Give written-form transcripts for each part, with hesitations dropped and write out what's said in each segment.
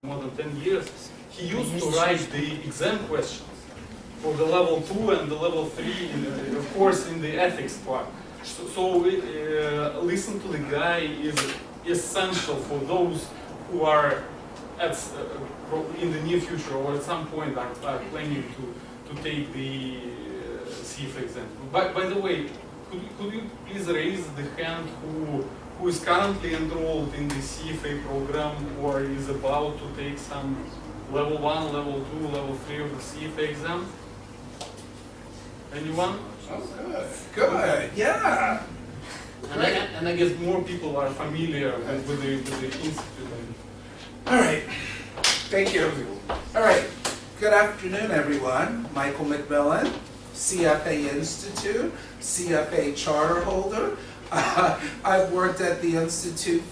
more than 10 years, he used to write the exam questions for the level 2 and the level 3, of course, in the ethics part. So listen to the guy is essential for those who are in the near future or at some point are planning to take the CFA exam. By the way, could you please raise the hand who is currently enrolled in the CFA program or is about to take some level 1, level 2, level 3 of the CFA exam? Anyone? Oh, good. Good, yeah. And I guess more people are familiar with the institute. All right. Thank you. All right. Good afternoon, everyone. Michael McMillan, CFA Institute, CFA charter holder. I've worked at the Institute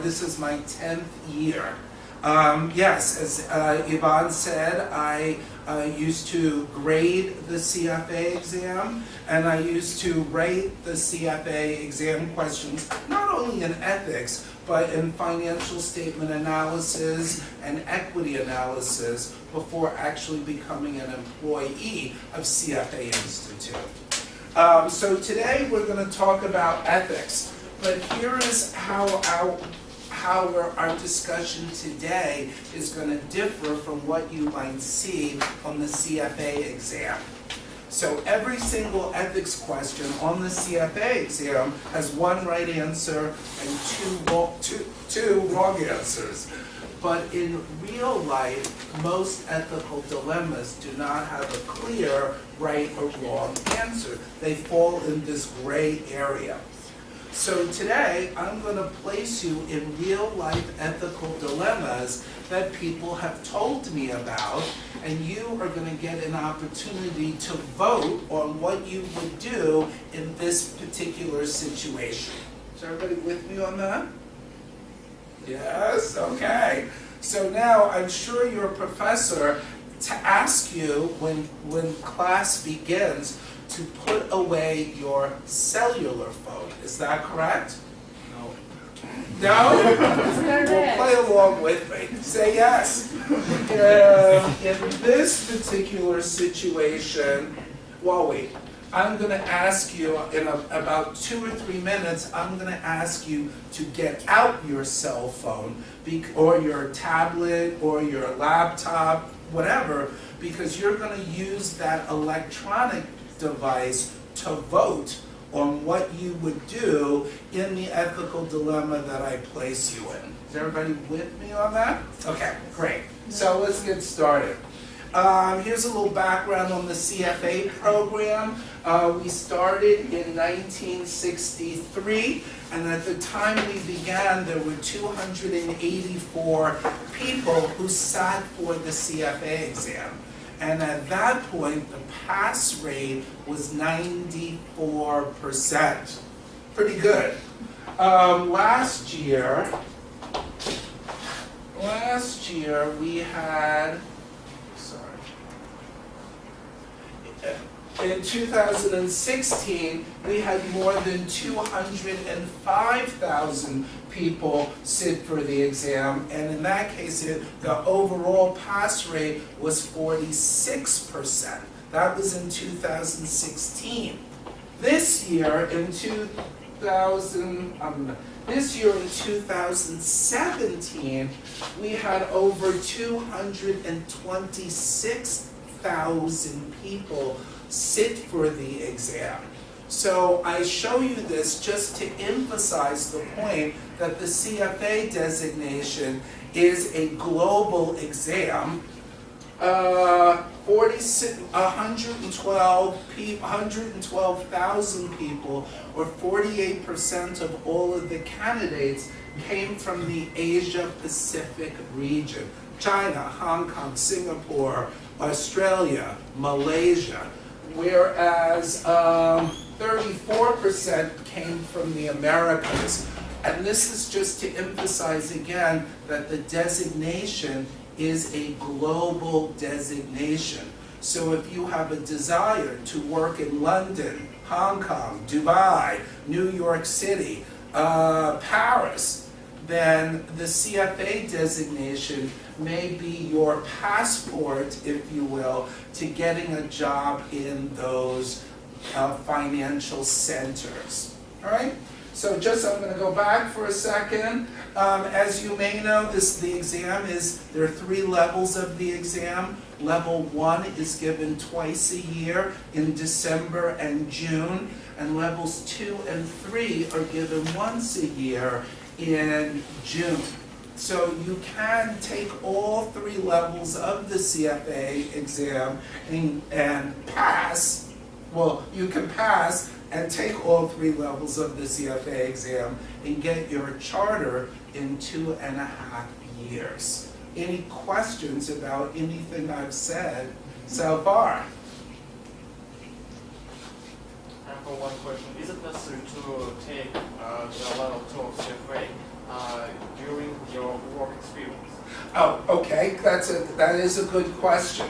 this is my 10th year. Yes, as Yvonne said, I used to grade the CFA exam, and I used to rate the CFA exam questions, not only in ethics, but in financial statement analysis and equity analysis before actually becoming an employee of CFA Institute. So today we're going to talk about ethics, but here is how our discussion today is going to differ from what you might see on the CFA exam. So every single ethics question on the CFA exam has one right answer and two wrong answers. But in real life, most ethical dilemmas do not have a clear right or wrong answer. They fall in this gray area. So today, I'm going to place you in real-life ethical dilemmas that people have told me about, and you are going to get an opportunity to vote on what you would do in this particular situation. Is everybody with me on that? Yes? Okay. So now, I'm sure your professor to ask you when class begins to put away your cellular phone. Is that correct? No. No? Well, play along with me. Say yes. In this particular situation, well, wait. I'm going to ask you in about 2 or 3 minutes, I'm going to ask you to get out your cell phone or your tablet or your laptop, whatever, because you're going to use that electronic device to vote on what you would do in the ethical dilemma that I place you in. Is everybody with me on that? Okay, great. So let's get started. Here's a little background on the CFA program. We started in 1963, and at the time we began, there were 284 people who sat for the CFA exam. And at that point, the pass rate was 94%. Pretty good. Last year we had, in 2016, we had more than 205,000 people sit for the exam, and in that case, the overall pass rate was 46%. That was in 2016. This year, in 2017, we had over 226,000 people sit for the exam. So I show you this just to emphasize the point that the CFA designation is a global exam. 112,000 people, or 48% of all of the candidates, came from the Asia-Pacific region. China, Hong Kong, Singapore, Australia, Malaysia. Whereas 34% came from the Americas. And this is just to emphasize again that the designation is a global designation. So if you have a desire to work in London, Hong Kong, Dubai, New York City, Paris, then the CFA designation may be your passport, if you will, to getting a job in those financial centers. All right? So I'm going to go back for a second. As you may know, the exam there are 3 levels of the exam. Level 1 is given twice a year in December and June, and levels 2 and 3 are given once a year in June. So you can take all 3 levels of the CFA exam and pass. Well, you can pass and take all 3 levels of the CFA exam and get your charter in 2.5 years. Any questions about anything I've said so far? I have one question. Is it necessary to take the level 2 of CFA during your work experience? Oh, okay. That is a good question.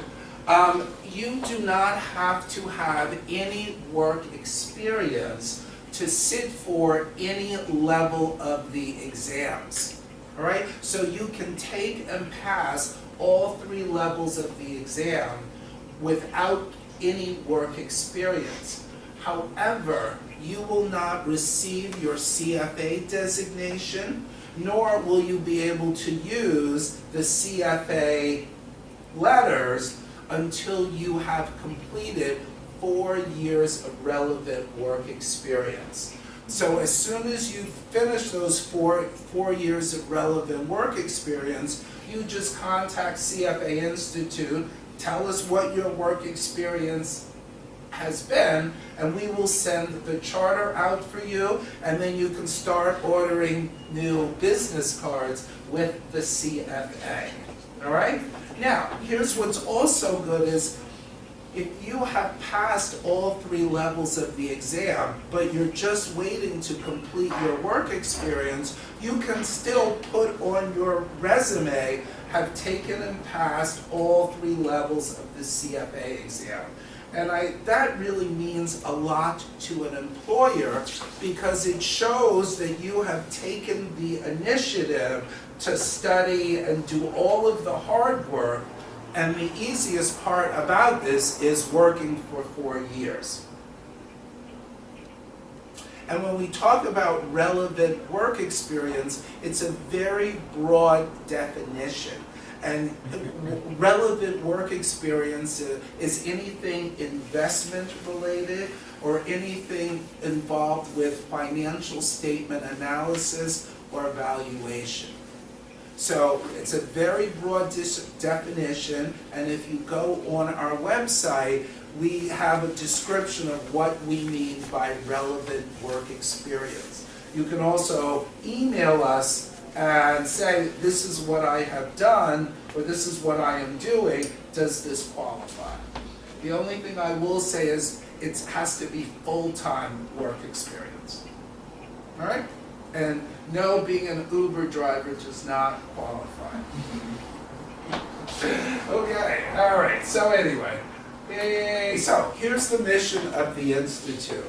You do not have to have any work experience to sit for any level of the exams. All right? So you can take and pass all 3 levels of the exam without any work experience. However, you will not receive your CFA designation, nor will you be able to use the CFA letters until you have completed 4 years of relevant work experience. So as soon as you finish those four years of relevant work experience, you just contact CFA Institute, tell us what your work experience has been, and we will send the charter out for you, and then you can start ordering new business cards with the CFA. All right? Now, here's what's also good is, if you have passed all 3 levels of the exam, but you're just waiting to complete your work experience, you can still put on your resume, have taken and passed all 3 levels of the CFA exam. And that really means a lot to an employer, because it shows that you have taken the initiative to study and do all of the hard work. And the easiest part about this is working for 4 years. And when we talk about relevant work experience, it's a very broad definition. And relevant work experience is anything investment related or anything involved with financial statement analysis or evaluation. So it's a very broad definition, and if you go on our website, we have a description of what we mean by relevant work experience. You can also email us and say, this is what I have done, or this is what I am doing, does this qualify? The only thing I will say is it has to be full-time work experience. All right? And no, being an Uber driver does not qualify. Okay, all right, so anyway. Yay. So here's the mission of the Institute.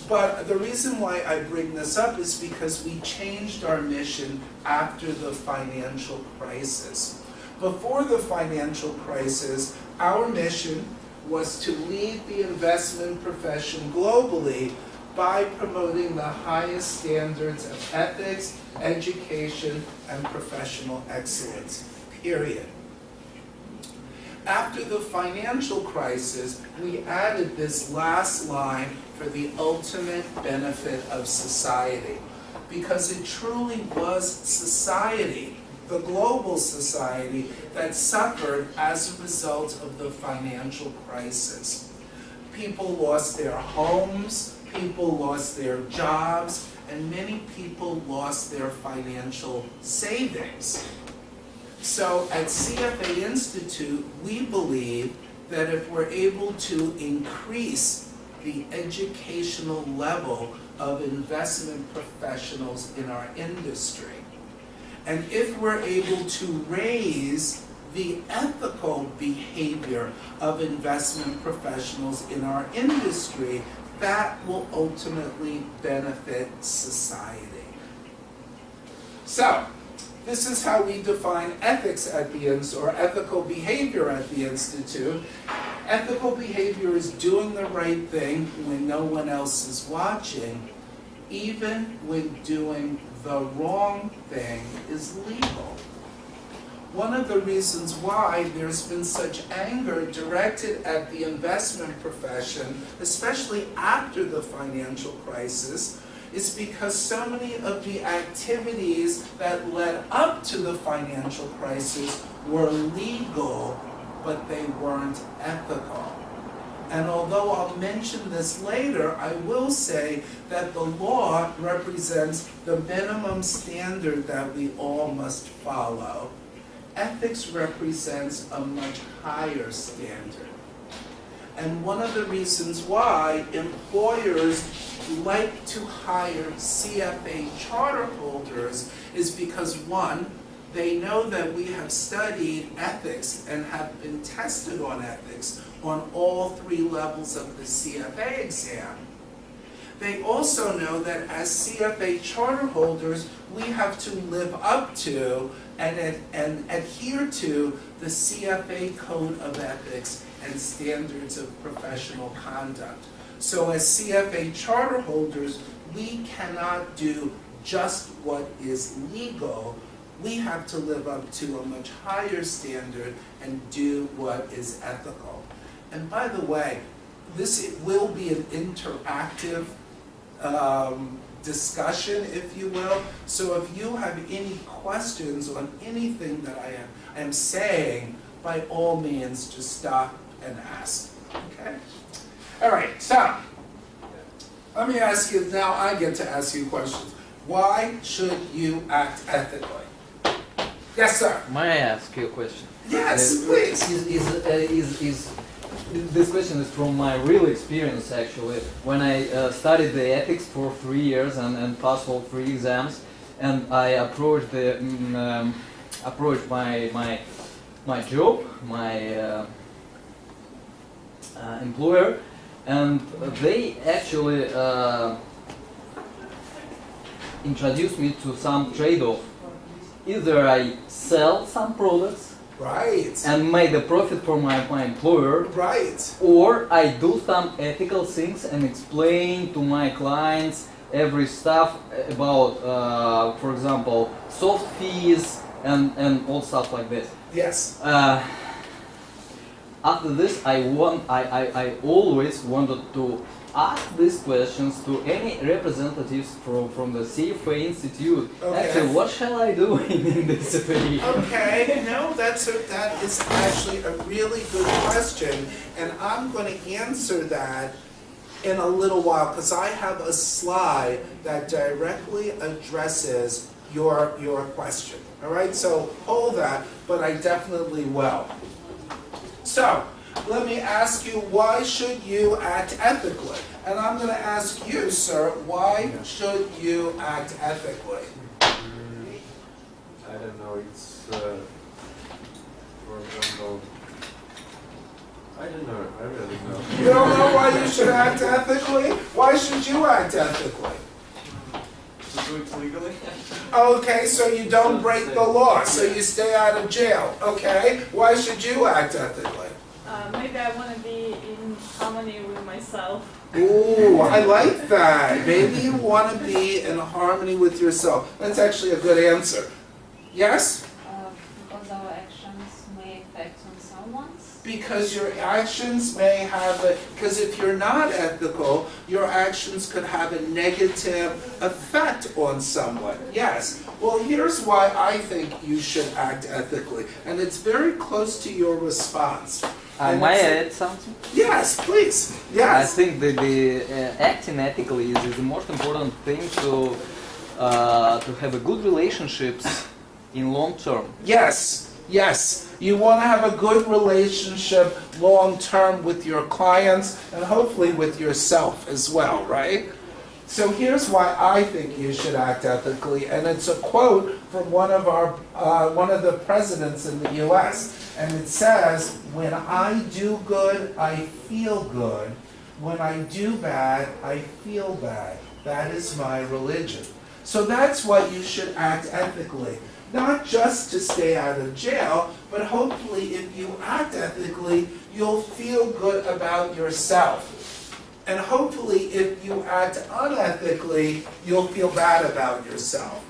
But the reason why I bring this up is because we changed our mission after the financial crisis. Before the financial crisis, our mission was to lead the investment profession globally by promoting the highest standards of ethics, education, and professional excellence, period. After the financial crisis, we added this last line for the ultimate benefit of society, because it truly was society, the global society, that suffered as a result of the financial crisis. People lost their homes, people lost their jobs, and many people lost their financial savings. So at CFA Institute, we believe that if we're able to increase the educational level of investment professionals in our industry, and if we're able to raise the ethical behavior of investment professionals in our industry, that will ultimately benefit society. So, This is how we define ethics at the or ethical behavior at the Institute. Ethical behavior is doing the right thing when no one else is watching, even when doing the wrong thing is legal. One of the reasons why there's been such anger directed at the investment profession, especially after the financial crisis, is because so many of the activities that led up to the financial crisis were legal, but they weren't ethical. And although I'll mention this later, I will say that the law represents the minimum standard that we all must follow. Ethics represents a much higher standard. And one of the reasons why employers like to hire CFA charter holders is because, one, they know that we have studied ethics and have been tested on ethics on all 3 levels of the CFA exam. They also know that as CFA charter holders, we have to live up to and adhere to the CFA Code of Ethics and Standards of Professional Conduct. So as CFA charter holders, we cannot do just what is legal. We have to live up to a much higher standard and do what is ethical. And by the way, this will be an interactive discussion, if you will. So if you have any questions on anything that I am saying, by all means, just stop and ask. Okay? All right, so let me ask you, now I get to ask you questions. Why should you act ethically? Yes, sir. May I ask you a question? Yes, please. This question is from my real experience, actually. When I studied the ethics for 3 years and passed all 3 exams, and I approached my job, my employer, and they actually introduced me to some trade-off. Either I sell some products, right, and make a profit for my employer, right, or I do some ethical things and explain to my clients every stuff about, for example, soft fees and all stuff like this. Yes. After this, I always wanted to ask these questions to any representatives from the CFA Institute. Okay. Actually, what shall I do in this situation? Okay, no, that is actually a really good question, and I'm going to answer that in a little while because I have a slide that directly addresses your question. All right, so hold that, but I definitely will. So, let me ask you, why should you act ethically? And I'm going to ask you, sir, why should you act ethically? I don't know, it's, for example, I don't know, I really don't know. You don't know why you should act ethically? Why should you act ethically? To do it legally? Okay, so you don't break the law, so you stay out of jail. Okay, why should you act ethically? Maybe I want to be in harmony with myself. Ooh, I like that. Maybe you want to be in harmony with yourself. That's actually a good answer. Yes? Because our actions may affect on someone's. Because your actions may have because if you're not ethical, your actions could have a negative effect on someone. Yes. Well, here's why I think you should act ethically. And it's very close to your response. And May I it's- add something? Yes, please. I Yes. think that acting ethically is the most important thing to have a good relationships in long term. Yes. Yes. You want to have a good relationship long term with your clients and hopefully with yourself as well, right? So here's why I think you should act ethically, and it's a quote from one of the presidents in the U.S. And it says, "When I do good, I feel good. When I do bad, I feel bad. That is my religion." So that's why you should act ethically. not just to stay out of jail, but hopefully if you act ethically, you'll feel good about yourself. And hopefully if you act unethically, you'll feel bad about yourself.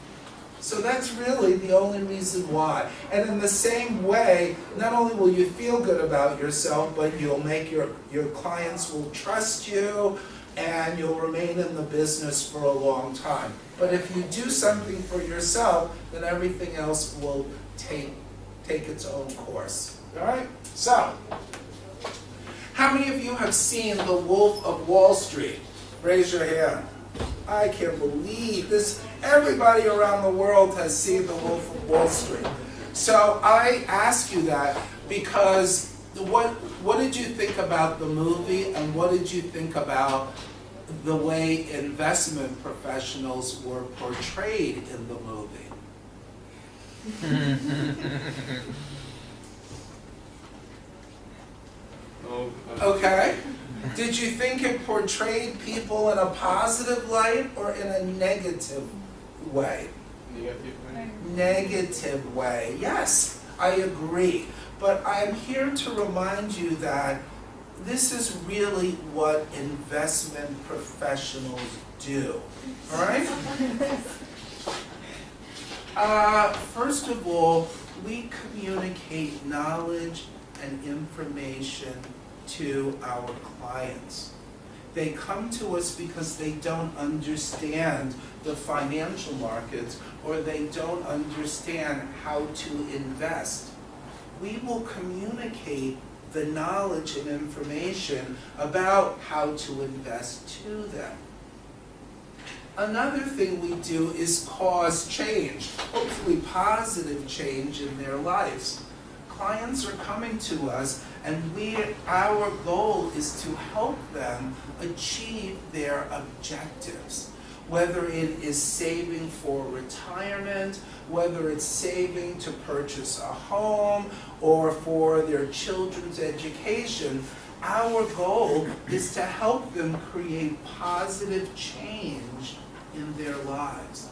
So that's really the only reason why. And in the same way, not only will you feel good about yourself, but you'll make your clients will trust you, and you'll remain in the business for a long time. But if you do something for yourself, then everything else will take its own course. All right? So, how many of you have seen The Wolf of Wall Street? Raise your hand. I can't believe this. Everybody around the world has seen The Wolf of Wall Street. So I ask you that because what did you think about the movie, and what did you think about the way investment professionals were portrayed in the movie? No, Okay. Did you think it portrayed people in a positive light or in a negative way? Negative way. Yes, I agree. But I'm here to remind you that this is really what investment professionals do. All right? First of all, we communicate knowledge and information to our clients. They come to us because they don't understand the financial markets, or they don't understand how to invest. We will communicate the knowledge and information about how to invest to them. Another thing we do is cause change, hopefully positive change in their lives. Clients are coming to us, and our goal is to help them achieve their objectives. Whether it is saving for retirement, whether it's saving to purchase a home, or for their children's education, our goal is to help them create positive change in their lives.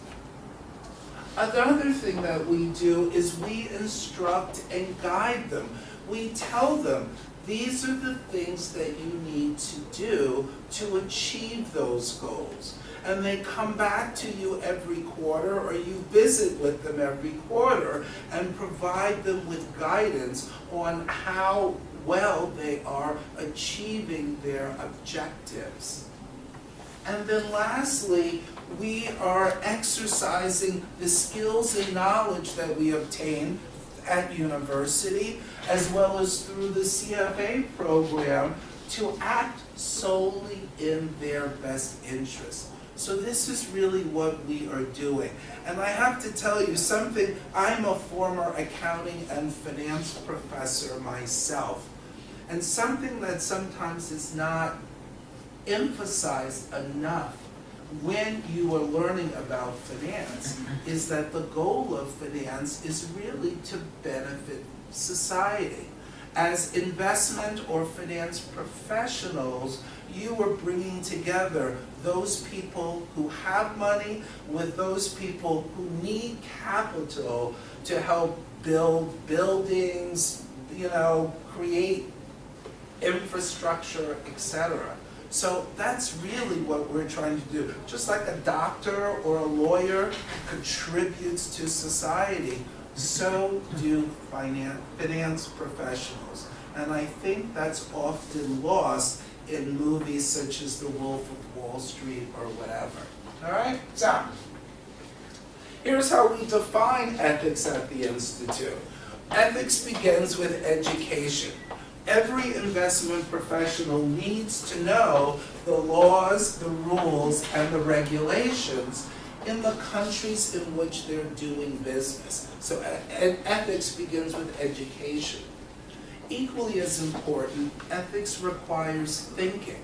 Another thing that we do is we instruct and guide them. We tell them, these are the things that you need to do to achieve those goals. And they come back to you every quarter, or you visit with them every quarter and provide them with guidance on how well they are achieving their objectives. And then lastly, we are exercising the skills and knowledge that we obtain at university, as well as through the CFA program, to act solely in their best interest. So this is really what we are doing. And I have to tell you something, I'm a former accounting and finance professor myself. And something that sometimes is not emphasized enough when you are learning about finance is that the goal of finance is really to benefit society. As investment or finance professionals, you are bringing together those people who have money with those people who need capital to help build buildings, create infrastructure, etc. So that's really what we're trying to do. Just like a doctor or a lawyer contributes to society, so do finance professionals. And I think that's often lost in movies such as The Wolf of Wall Street or whatever. All right? So, here's how we define ethics at the Institute. Ethics begins with education. Every investment professional needs to know the laws, the rules, and the regulations in the countries in which they're doing business. So ethics begins with education. Equally as important, ethics requires thinking.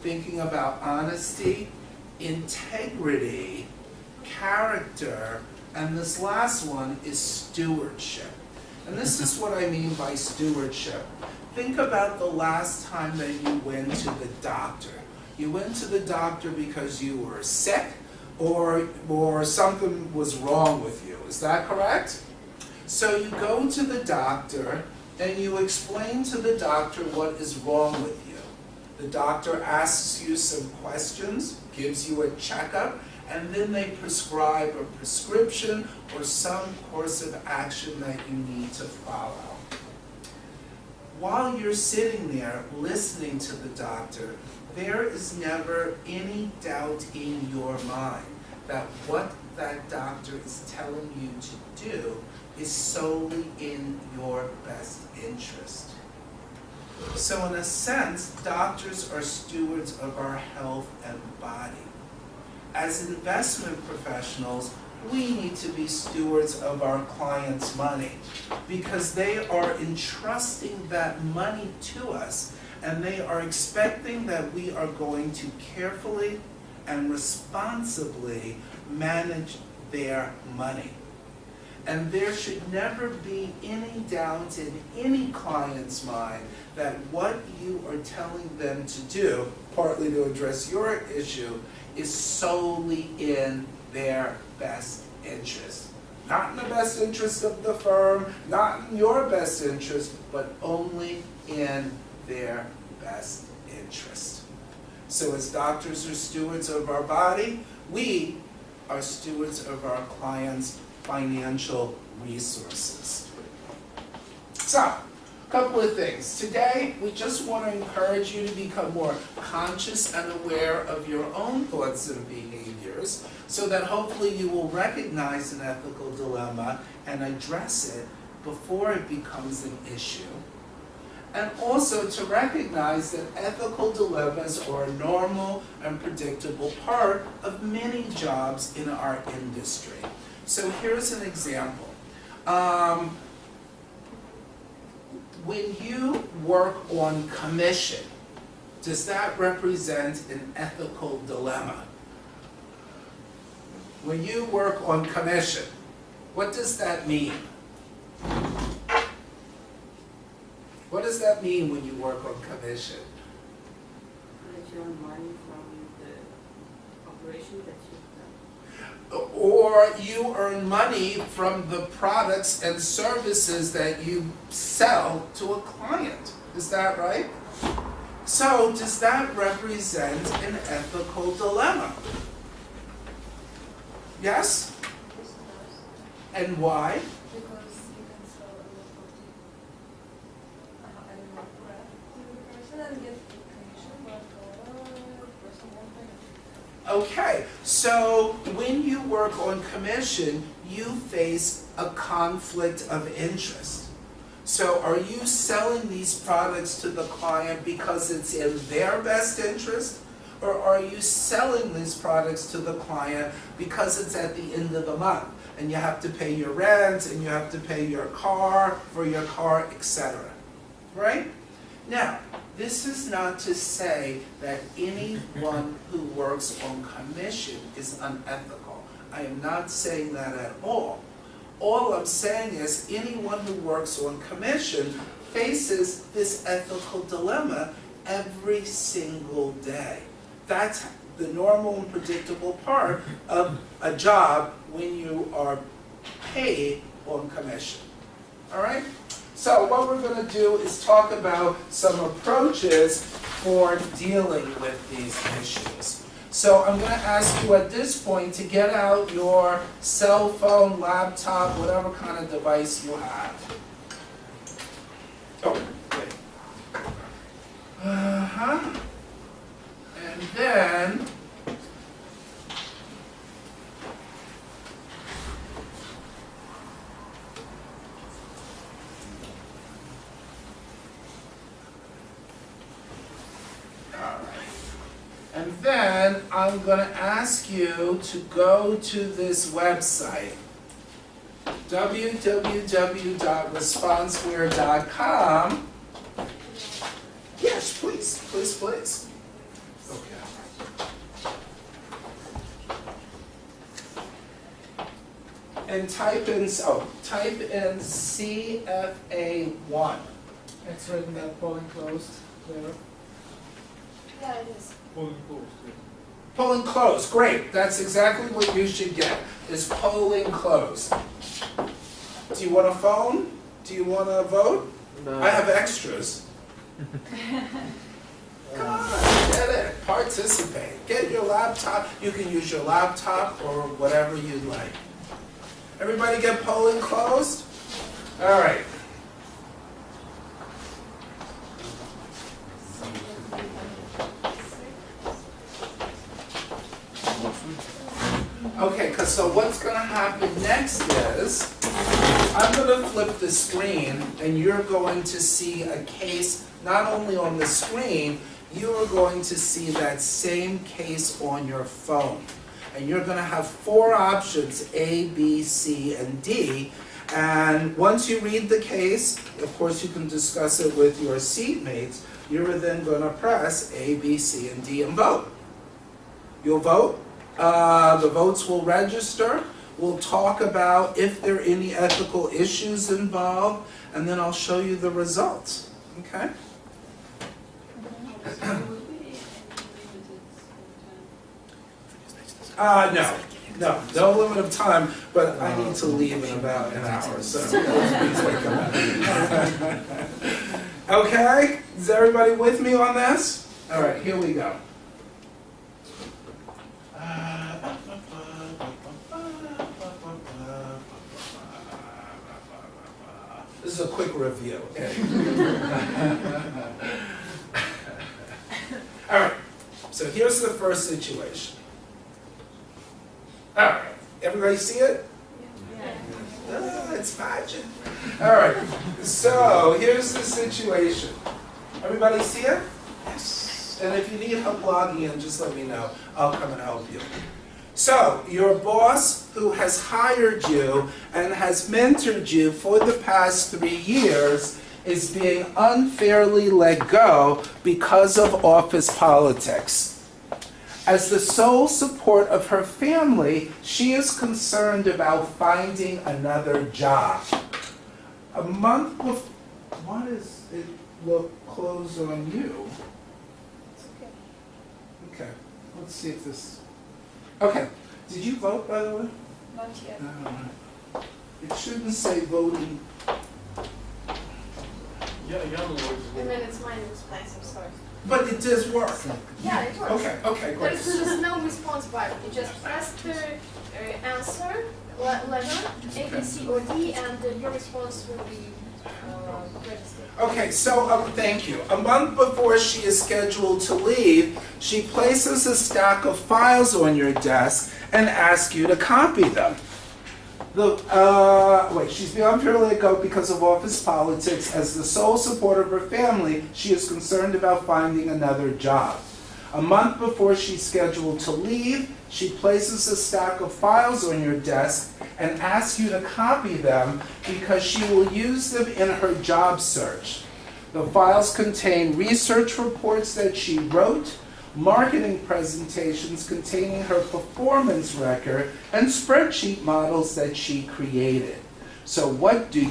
Thinking about honesty, integrity, character, and this last one is stewardship. And this is what I mean by stewardship. Think about the last time that you went to the doctor. You went to the doctor because you were sick, or something was wrong with you. Is that correct? So you go to the doctor and you explain to the doctor what is wrong with you. The doctor asks you some questions, gives you a checkup, and then they prescribe a prescription or some course of action that you need to follow. While you're sitting there listening to the doctor, there is never any doubt in your mind that what that doctor is telling you to do is solely in your best interest. So in a sense, doctors are stewards of our health and body. As investment professionals, we need to be stewards of our clients' money because they are entrusting that money to us and they are expecting that we are going to carefully and responsibly manage their money. And there should never be any doubt in any client's mind that what you are telling them to do, partly to address your issue, is solely in their best interest. Not in the best interest of the firm, not in your best interest, but only in their best interest. So as doctors are stewards of our body, we are stewards of our clients' financial resources. So, a couple of things. Today, we just want to encourage you to become more conscious and aware of your own thoughts and behaviors so that hopefully you will recognize an ethical dilemma and address it before it becomes an issue. And also to recognize that ethical dilemmas are a normal and predictable part of many jobs in our industry. So here's an example. When you work on commission, does that represent an ethical dilemma? When you work on commission, what does that mean? What does that mean when you work on commission? That you earn money from the operation that you've done. Or you earn money from the products and services that you sell to a client. Is that right? So does that represent an ethical dilemma? Yes? And why? Because you can sell a lot of product to the person and get the commission, but the person won't benefit. Okay, so when you work on commission, you face a conflict of interest. So are you selling these products to the client because it's in their best interest? Or are you selling these products to the client because it's at the end of the month and you have to pay your rent and you have to pay your car for your car, etc. Right? Now, this is not to say that anyone who works on commission is unethical. I am not saying that at all. All I'm saying is anyone who works on commission faces this ethical dilemma every single day. That's the normal and predictable part of a job when you are paid on commission. All right? So what we're going to do is talk about some approaches for dealing with these issues. So I'm going to ask you at this point to get out your cell phone, laptop, whatever kind of device you have. Oh, wait. And then I'm going to ask you to go to this website, www.responseware.com. Yes, please, please, please. Okay. And type in CFA1. It's written that polling closed there. Yeah, it is. Fully closed, yeah. Polling closed, great. That's exactly what you should get, is polling closed. Do you want a phone? Do you want to vote? No. I have extras. Come on, get it. Participate. Get your laptop. You can use your laptop or whatever you'd like. Everybody get polling closed? All right. Okay, so what's going to happen next is I'm going to flip the screen and you're going to see a case not only on the screen, you are going to see that same case on your phone. And you're going to have 4 options, A, B, C, and D. And once you read the case, of course you can discuss it with your seatmates, you're then going to press A, B, C, and D and vote. You'll vote. The votes will register. We'll talk about if there are any ethical issues involved, and then I'll show you the results. Okay? No limit of time, but I need to leave in about an hour, so please wake up. Okay? Is everybody with me on this? All right, here we go. This is a quick review. All right, so here's the first situation. All right, everybody see it? Yeah. It's magic. All right, so here's the situation. Everybody see it? Yes. And if you need help logging in, just let me know. I'll come and help you. So, your boss who has hired you and has mentored you for the past 3 years is being unfairly let go because of office politics. As the sole support of her family, she is concerned about finding another job. A month before, why does it look closed on you? It's okay. Okay, let's see if this, okay, did you vote, by the way? Not yet. It shouldn't say voting. Yeah, And then it's mine explains, I'm sorry. But it does work. Yeah, it works. Okay, great. There's no response button. You just press the answer letter, A, B, C, or D, and your response will be registered. Okay, so thank you. A month before she is scheduled to leave, she places a stack of files on your desk and asks you to copy them. She's being unfairly let go because of office politics. As the sole support of her family, she is concerned about finding another job. A month before she's scheduled to leave, she places a stack of files on your desk and asks you to copy them because she will use them in her job search. The files contain research reports that she wrote, marketing presentations containing her performance record, and spreadsheet models that she created. So what do?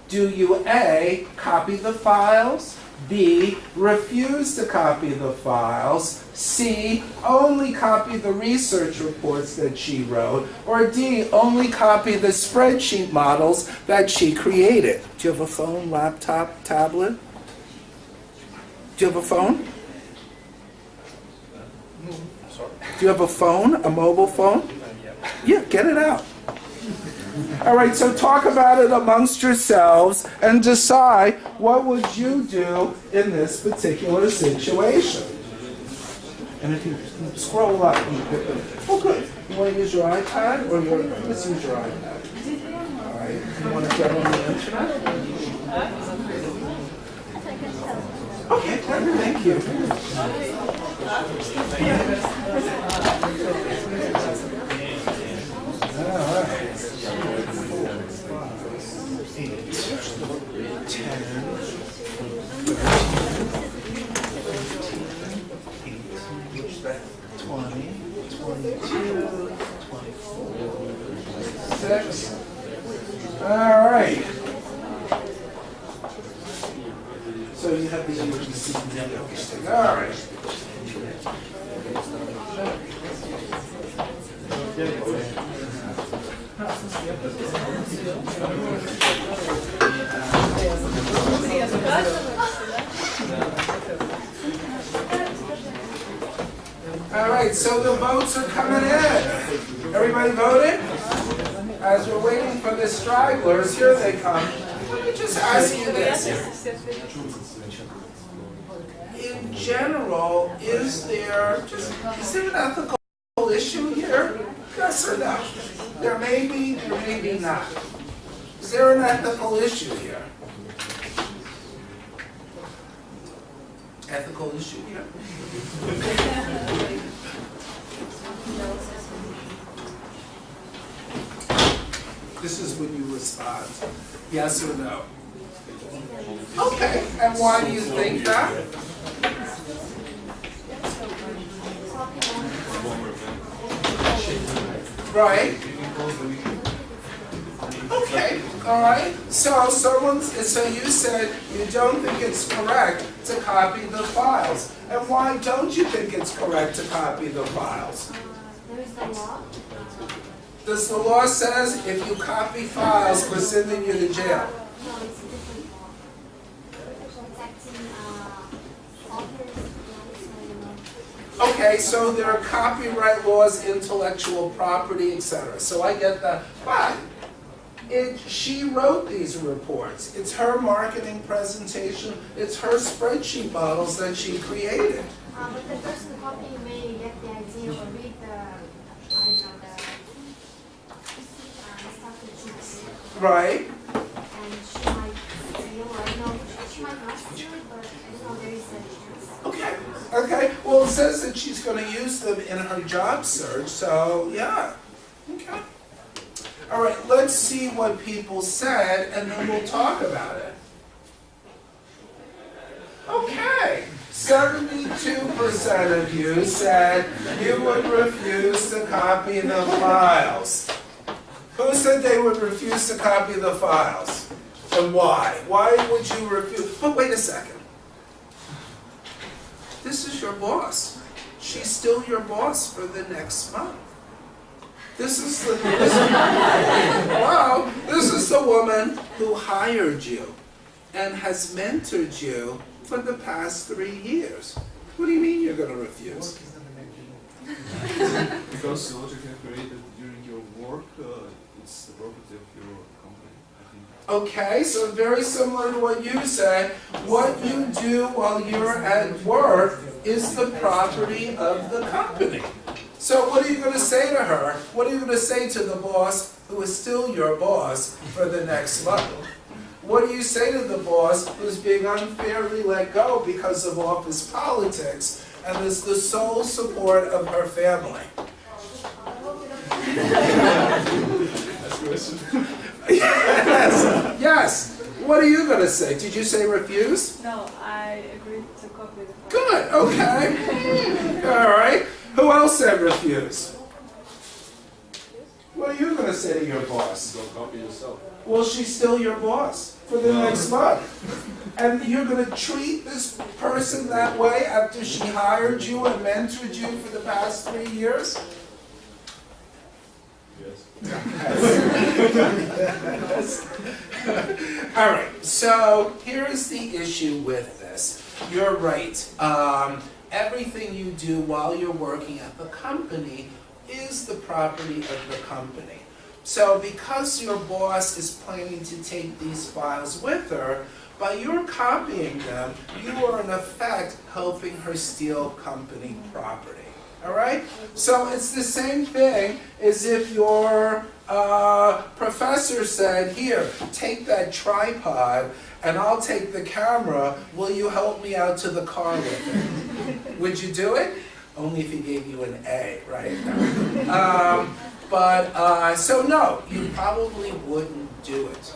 Do you A, copy the files, B, refuse to copy the files, C, only copy the research reports that she wrote, or D, only copy the spreadsheet models that she created? Do you have a phone, laptop, tablet? Do you have a phone? Do you have a phone, a mobile phone? Yeah, get it out. All right, so talk about it amongst yourselves and decide what would you do in this particular situation. And if you scroll up, oh good. You want to use your iPad or let's use your iPad. All right, you want to get on the internet? Okay, thank you. All right. 20, 22, 24, 6. All right. So you have the ABC and everything. All right. All right, so the votes are coming in. Everybody voted? As we're waiting for the stragglers, here they come. Let me just ask you this. In general, is there an ethical issue here? Yes or no? There may be not. Is there an ethical issue here? Ethical issue here? This is when you respond. Yes or no? Okay, and why do you think that? Right. Okay, all right. So you said you don't think it's correct to copy the files. And why don't you think it's correct to copy the files? There is the law. Does the law says if you copy files, we're sending you to jail? No, it's a different law. Protecting authors, so, Okay, so there are copyright laws, intellectual property, etc. So I get that. But she wrote these reports. It's her marketing presentation. It's her spreadsheet models that she created. but the person copying may get the idea or read the, I don't know, the stuff that she did. Right. And she might steal, I don't know, she might not steal it, but I don't know, there is a chance. Okay. Okay. Well, it says that she's going to use them in her job search. So yeah. Okay. All right. Let's see what people said, and then we'll talk about it. Okay. 72% of you said you would refuse to copy the files. Who said they would refuse to copy the files? And why? Why would you refuse? But wait a second. This is your boss. She's still your boss for the next month. This is the woman who hired you and has mentored you for the past 3 years. What do you mean you're going to refuse? Because the logic you created during your work, it's the property of your company, I think. Okay, so very similar to what you said. What you do while you're at work is the property of the company. So what are you going to say to her? What are you going to say to the boss who is still your boss for the next month? What do you say to the boss who's being unfairly let go because of office politics and is the sole support of her family? Yes. Yes. What are you going to say? Did you say refuse? No, I agreed to copy the file. Good. Okay. All right. Who else said refuse? What are you going to say to your boss? Don't copy yourself. Well, she's still your boss for the next month. And you're going to treat this person that way after she hired you and mentored you for the past 3 years? Yes. All right, so here is the issue with this. You're right. Everything you do while you're working at the company is the property of the company. So because your boss is planning to take these files with her, by your copying them, you are in effect helping her steal company property. All right? So it's the same thing as if your professor said, here, take that tripod and I'll take the camera. Will you help me out to the car with it? Would you do it? Only if he gave you an A, right? So no, you probably wouldn't do it.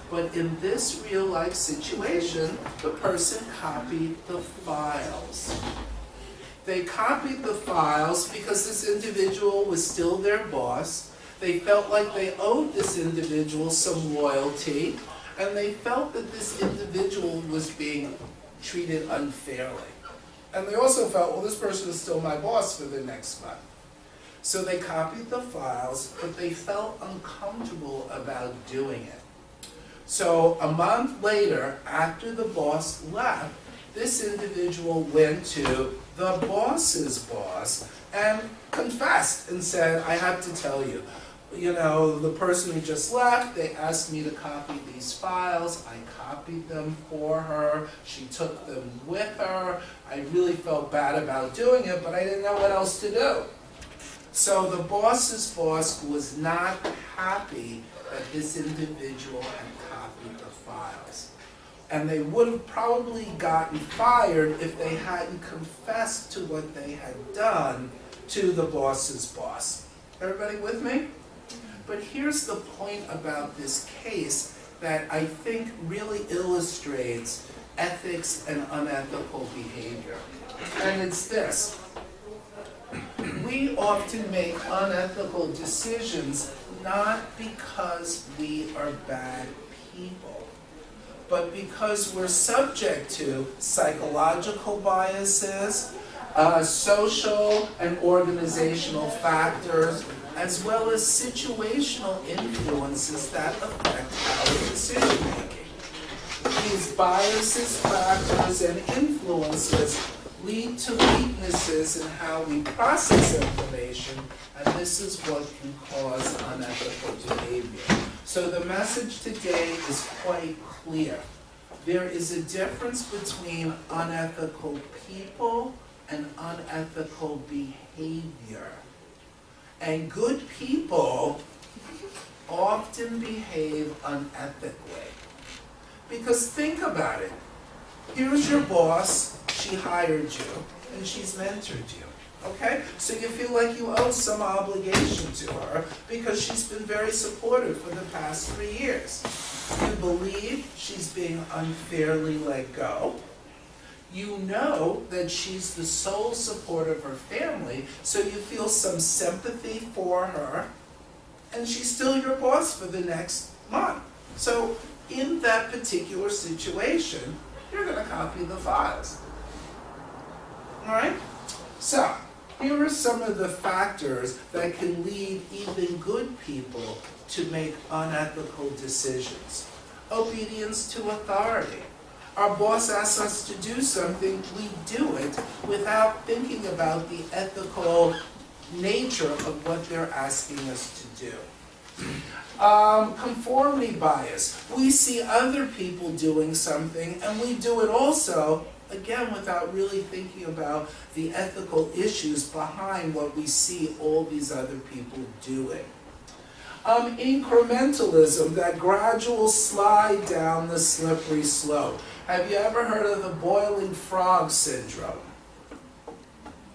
But in this real life situation, the person copied the files. They copied the files because this individual was still their boss. They felt like they owed this individual some loyalty, and they felt that this individual was being treated unfairly. And they also felt, well, this person is still my boss for the next month. So they copied the files, but they felt uncomfortable about doing it. So a month later, after the boss left, this individual went to the boss's boss and confessed and said, I have to tell you, the person who just left, they asked me to copy these files. I copied them for her. She took them with her. I really felt bad about doing it, but I didn't know what else to do. So the boss's boss was not happy that this individual had copied the files. And they would have probably gotten fired if they hadn't confessed to what they had done to the boss's boss. Everybody with me? But here's the point about this case that I think really illustrates ethics and unethical behavior. And it's this. We often make unethical decisions not because we are bad people, but because we're subject to psychological biases, social and organizational factors, as well as situational influences that affect our decision making. These biases, factors, and influences lead to weaknesses in how we process information, and this is what can cause unethical behavior. So the message today is quite clear. There is a difference between unethical people and unethical behavior. And good people often behave unethically. Because think about it. Here's your boss, she hired you, and she's mentored you. Okay? So you feel like you owe some obligation to her because she's been very supportive for the past 3 years. You believe she's being unfairly let go. You know that she's the sole support of her family, so you feel some sympathy for her, and she's still your boss for the next month. So in that particular situation, you're going to copy the files. All right? So here are some of the factors that can lead even good people to make unethical decisions. Obedience to authority. Our boss asks us to do something, we do it without thinking about the ethical nature of what they're asking us to do. Conformity bias. We see other people doing something and we do it also, again, without really thinking about the ethical issues behind what we see all these other people doing. Incrementalism, that gradual slide down the slippery slope. Have you ever heard of the boiling frog syndrome?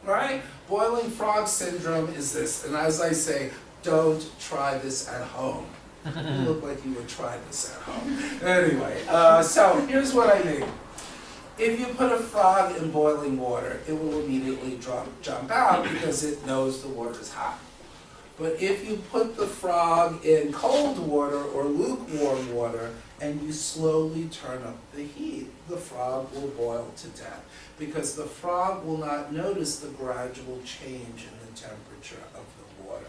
Right? Boiling frog syndrome is this, and as I say, don't try this at home. You look like you would try this at home. Anyway, so here's what I mean. If you put a frog in boiling water, it will immediately jump out because it knows the water is hot. But if you put the frog in cold water or lukewarm water and you slowly turn up the heat, the frog will boil to death because the frog will not notice the gradual change in the temperature of the water.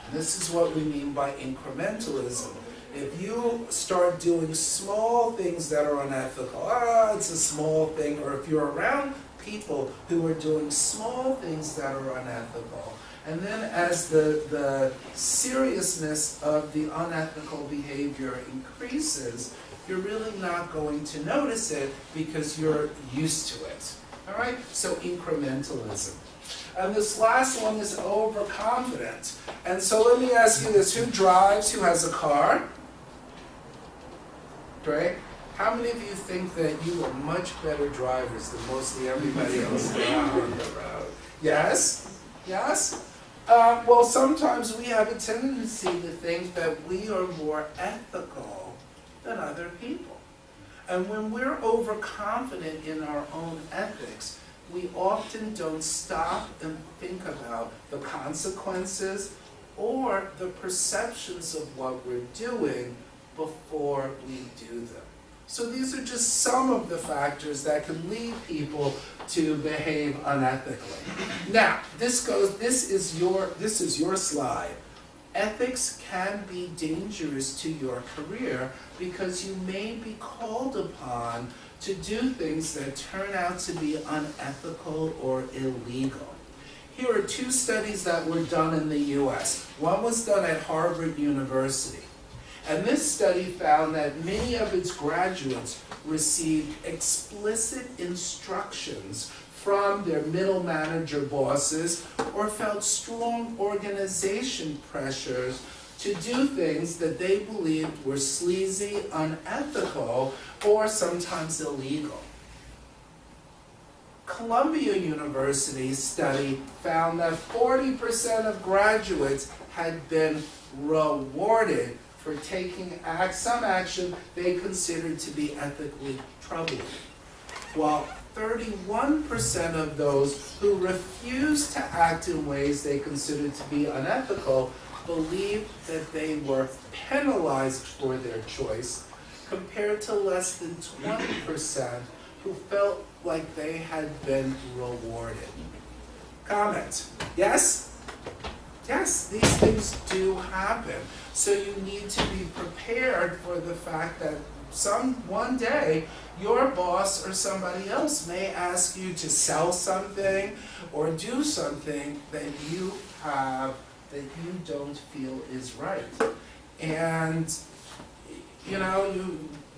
And this is what we mean by incrementalism. If you start doing small things that are unethical, it's a small thing, or if you're around people who are doing small things that are unethical, and then as the seriousness of the unethical behavior increases, you're really not going to notice it because you're used to it. All right? So incrementalism. And this last one is overconfident. And so let me ask you this. Who drives? Who has a car? Right? How many of you think that you are much better drivers than mostly everybody else around the road? Yes? Yes? Well, sometimes we have a tendency to think that we are more ethical than other people. And when we're overconfident in our own ethics, we often don't stop and think about the consequences or the perceptions of what we're doing before we do them. So these are just some of the factors that can lead people to behave unethically. Now, this is your slide. Ethics can be dangerous to your career because you may be called upon to do things that turn out to be unethical or illegal. Here are two studies that were done in the US. One was done at Harvard University. And this study found that many of its graduates received explicit instructions from their middle manager bosses or felt strong organization pressures to do things that they believed were sleazy, unethical, or sometimes illegal. Columbia University's study found that 40% of graduates had been rewarded for taking some action they considered to be ethically troubling, while 31% of those who refused to act in ways they considered to be unethical believed that they were penalized for their choice, compared to less than 20% who felt like they had been rewarded. Comment? Yes? Yes, these things do happen. So you need to be prepared for the fact that one day your boss or somebody else may ask you to sell something or do something that you don't feel is right. And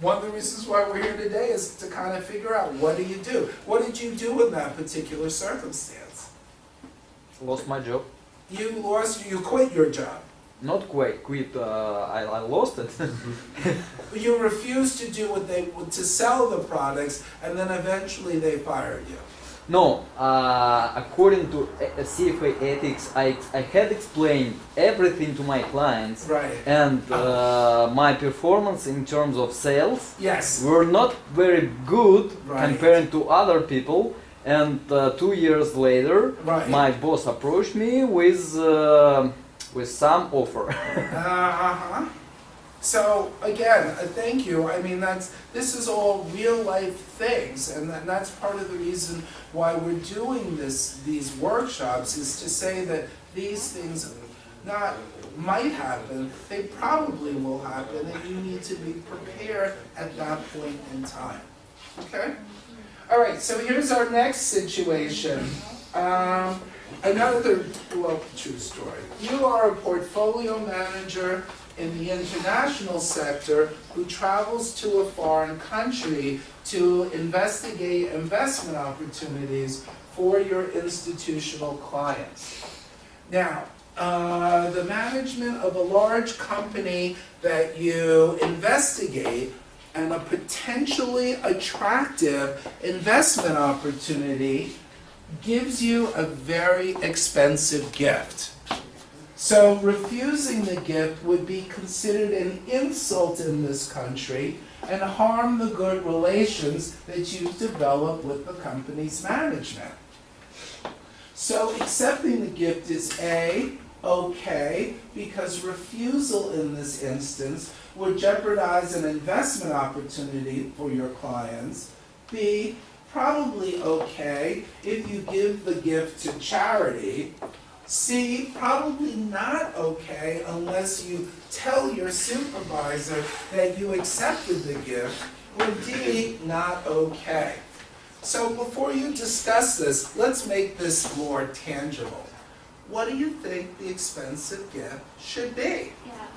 one of the reasons why we're here today is to kind of figure out, what do you do? What did you do in that particular circumstance? Lost my job. You quit your job. Not quit, I lost it. You refused to do to sell the products, and then eventually they fired you. No, according to CFA ethics, I had explained everything to my clients, Right. and my performance in terms of sales Yes. were not very good Right. compared to other people. And 2 years later, Right. my boss approached me with some offer. Uh-huh. So again, thank you. I mean, this is all real life things, and that's part of the reason why we're doing these workshops, is to say that these things might happen, they probably will happen, and you need to be prepared at that point in time. Okay? All right, so here's our next situation. Another true story. You are a portfolio manager in the international sector who travels to a foreign country to investigate investment opportunities for your institutional clients. Now, the management of a large company that you investigate and a potentially attractive investment opportunity gives you a very expensive gift. So refusing the gift would be considered an insult in this country and harm the good relations that you've developed with the company's management. So accepting the gift is okay, because refusal in this instance would jeopardize an investment opportunity for your clients. B, probably okay if you give the gift to charity. C, probably not okay unless you tell your supervisor that you accepted the gift. Or D, not okay. So before you discuss this, let's make this more tangible. What do you think the expensive gift should be? Yeah.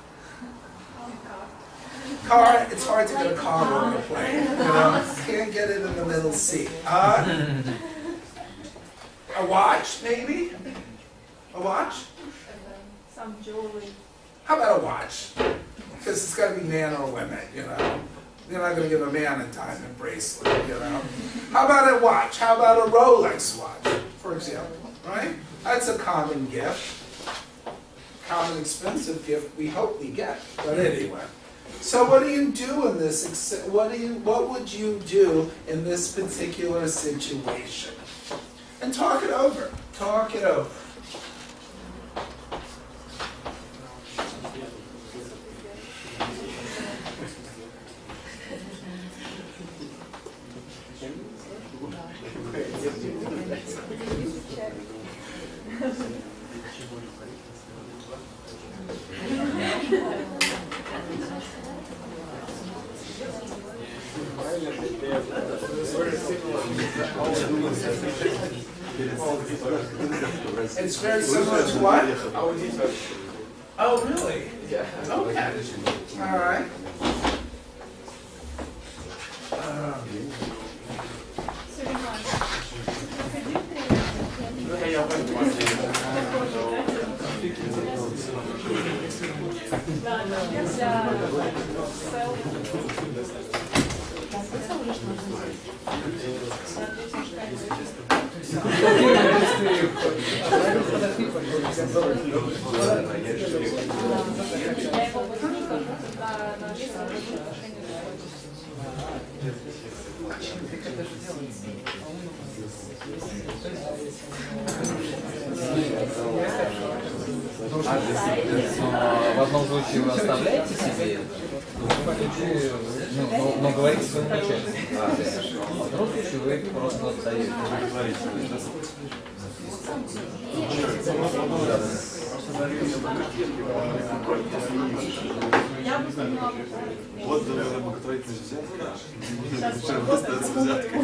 Car, it's hard to get a car on a plane, Can't get it in the middle seat. A watch, maybe? A watch? Some jewelry. How about a watch? Because it's got to be man or women, You're not going to give a man a diamond bracelet, How about a watch? How about a Rolex watch, for example, right? That's a common gift. Common expensive gift we hope we get, but anyway. So what do you do in this? What would you do in this particular situation? And talk it over. Talk it over. It's very similar to what? Oh, really? Yeah. Okay. All right. В одном случае вы оставляете себе, в другом случае, но говорите своему начальнику. В другом случае вы просто отдаете. Вот благотворительность взятка. Просто это взятка.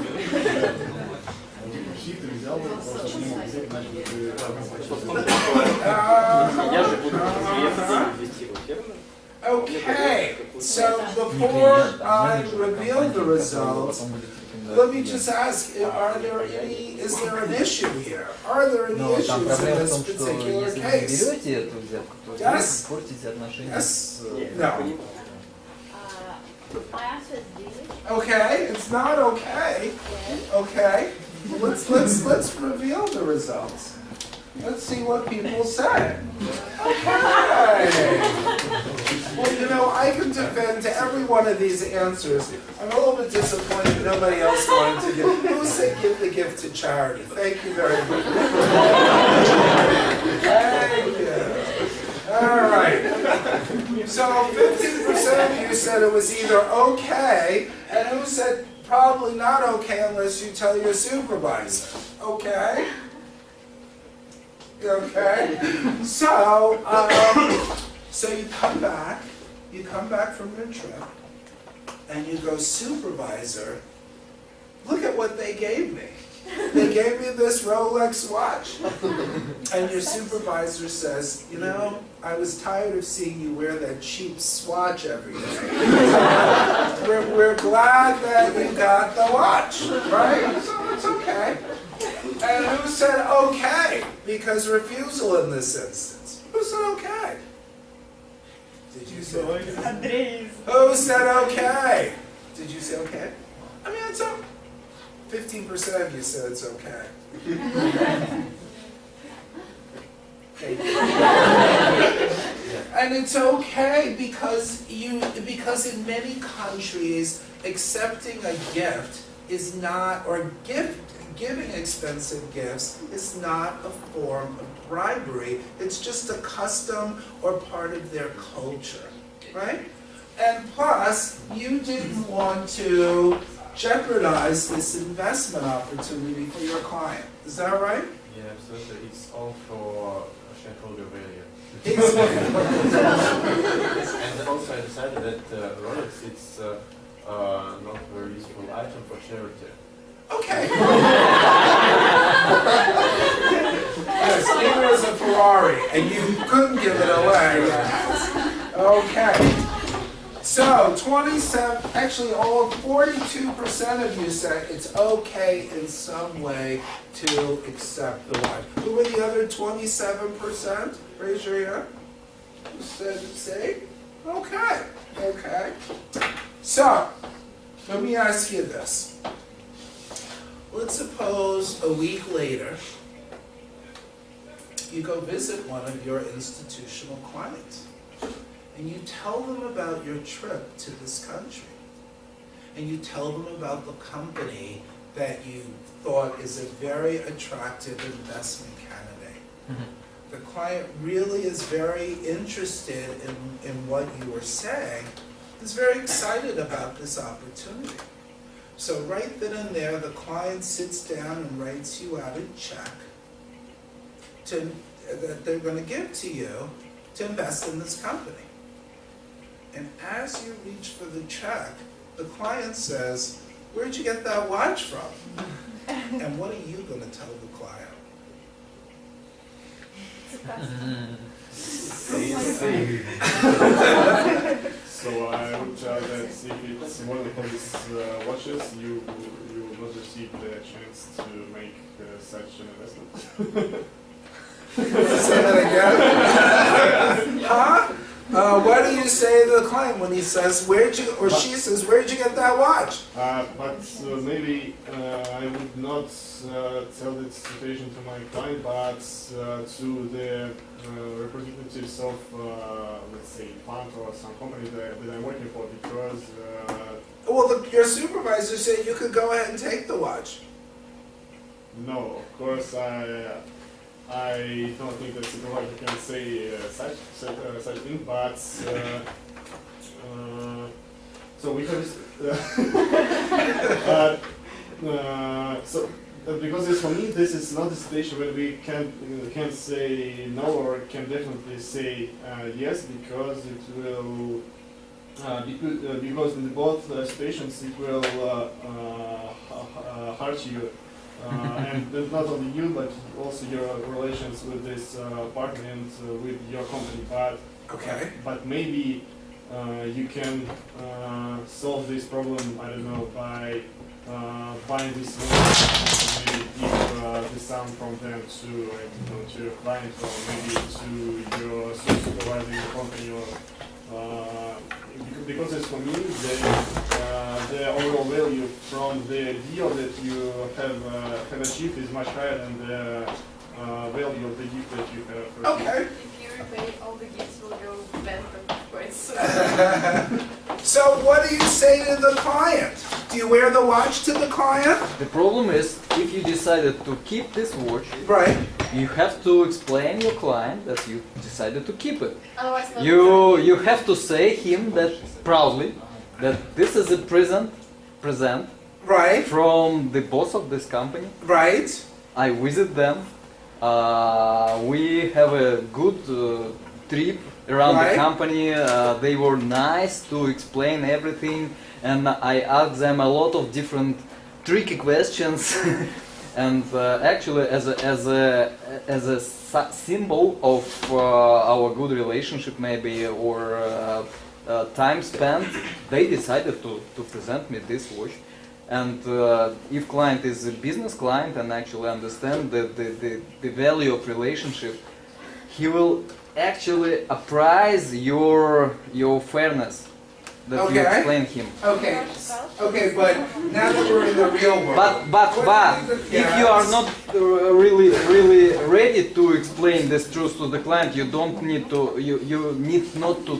Хитрый взял, просто не мог взять, Я же буду инвестировать. Okay, so before I reveal the results, let me just ask, is there an issue here? Are there any Но issues там in проблема в this том, что particular если вы case? берете эту взятку, то вы Yes. портите отношения Yes? с... No. My answer is D. Okay, it's not okay. Okay, let's reveal the results. Let's see what people say. Okay. Well, you know, I can defend to every one of these answers. I'm a little bit disappointed nobody else wanted to give. Who said give the gift to charity? Thank you very much. Thank you. All right. So 15% of you said it was either okay, and who said probably not okay unless you tell your supervisor? Okay? Okay? So, so you come back from your trip, and you go, supervisor, look at what they gave me. They gave me this Rolex watch. And your supervisor says, you know, I was tired of seeing you wear that cheap swatch every day. We're glad that you got the watch, right? So it's okay. And who said okay? Because refusal in this instance. Who said okay? Did you say okay? Who said okay? Did you say okay? I mean, it's okay. 15% of you said it's okay. And it's okay because in many countries accepting a gift is not, or giving expensive gifts is not a form of bribery. It's just a custom or part of their culture, right? And plus, you didn't want to jeopardize this investment opportunity for your client. Is that right? Yeah, absolutely. It's all for shareholder value. And also I decided that Rolex is not a very useful item for charity. Okay. Yes, neither is a Ferrari, and you couldn't give it away. Okay. So 27, actually all 42% of you said it's okay in some way to accept the watch. Who were the other 27%? Raise your hand. Who said say? Okay. Okay. So let me ask you this. Let's suppose a week later you go visit one of your institutional clients. And you tell them about your trip to this country. And you tell them about the company that you thought is a very attractive investment candidate. Mm-hmm. The client really is very interested in what you are saying, is very excited about this opportunity. So right then and there, the client sits down and writes you out a check that they're going to give to you to invest in this company. And as you reach for the check, the client says, "Where'd you get that watch from?" And what are you going to tell the client? So I would tell that if it's one of these watches, you will not receive the chance to make such an investment. Say that again. Huh? What do you say to the client when he says, "Where'd you," or she says, "Where'd you get that watch?" But maybe I would not tell that situation to my client, but to the representatives of, let's say, fund or some company that I'm working for, because Well, your supervisor said you could go ahead and take the watch. no, of course I don't think that supervisor can say such thing, but so we have because it's, for me, this is not a situation where we can say no or can definitely say yes, because it will because in both situations it will hurt you. And not only you, but also your relations with this partner and with your company. Okay. But maybe you can solve this problem, I don't know, by buying this watch, maybe give the sum from them to, to your client, or maybe to your supervisor in your company, or because it's, for me, the overall value from the deal that you have achieved is much higher than the value of the gift that you have received. Okay. If you repay, all the gifts will go bankrupt quite soon. So what do you say to the client? Do you wear the watch to the client? The problem is, if you decided to keep this watch, Right. you have to explain your client that you decided to keep it. Otherwise, not You have to say him that proudly that this is a present Right. from the boss of this company. Right. I visit them. We have a good trip around Right. the company. They were nice to explain everything, and I asked them a lot of different tricky questions. And actually, as a symbol of our good relationship, maybe, or time spent, they decided to present me this watch. And if client is a business client and actually understand the value of relationship, he will actually appraise your fairness that you Okay. explain him. Okay. Okay, but now that we're in the real world. But if you are not really ready to explain this truth to the client, you don't need to. You need not to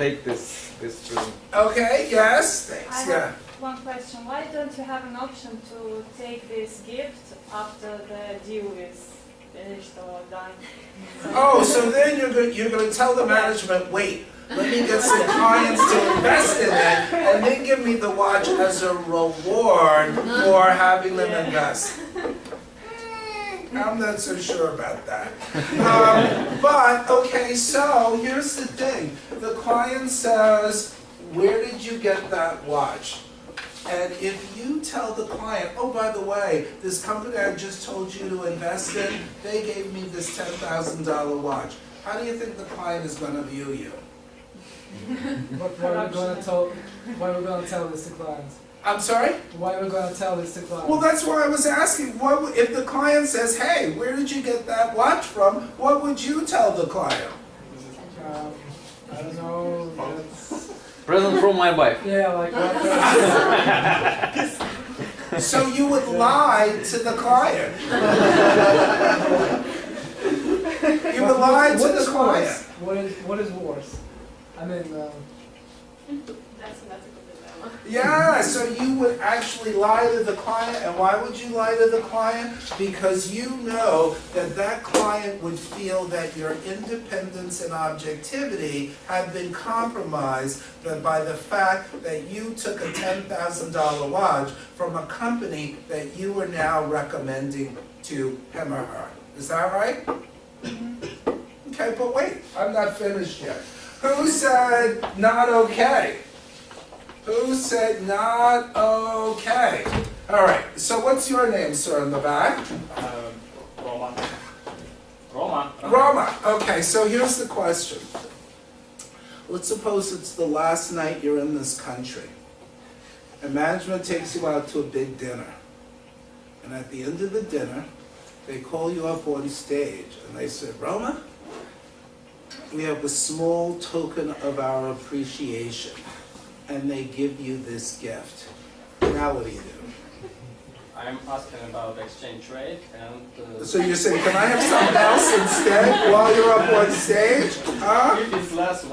take this truth. Okay. Yes. Thanks. I Yeah. have one question. Why don't you have an option to take this gift after the deal is finished or done? Oh, so then you're going to tell the management, wait, let me get some clients to invest in it, and then give me the watch as a reward for having them invest. I'm not so sure about that. But, okay, so here's the thing. The client says, where did you get that watch? And if you tell the client, oh, by the way, this company I just told you to invest in, they gave me this $10,000 watch. How do you think the client is going to view you? But why are we going to tell this to clients? I'm sorry? Why are we going to tell this to clients? Well, that's why I was asking. If the client says, hey, where did you get that watch from? What would you tell the client? I don't know. That's, Present from my wife. yeah, like what? So you would lie to the client. You would lie to the client. What is worse? I mean, That's an ethical dilemma. Yeah, so you would actually lie to the client, and why would you lie to the client? Because you know that that client would feel that your independence and objectivity have been compromised by the fact that you took a $10,000 watch from a company that you are now recommending to him or her. Is that right? Okay, but wait, I'm not finished yet. Who said not okay? Who said not okay? All right, so what's your name, sir, in the back? Roma. Roma. Roma. Okay, so here's the question. Let's suppose it's the last night you're in this country, and management takes you out to a big dinner. And at the end of the dinner, they call you up on stage, and they say, Roma, we have a small token of our appreciation, and they give you this gift. Now what do you do? I'm asking about exchange rate and... So you're saying, can I have something else instead while you're up on stage? Huh? If it's less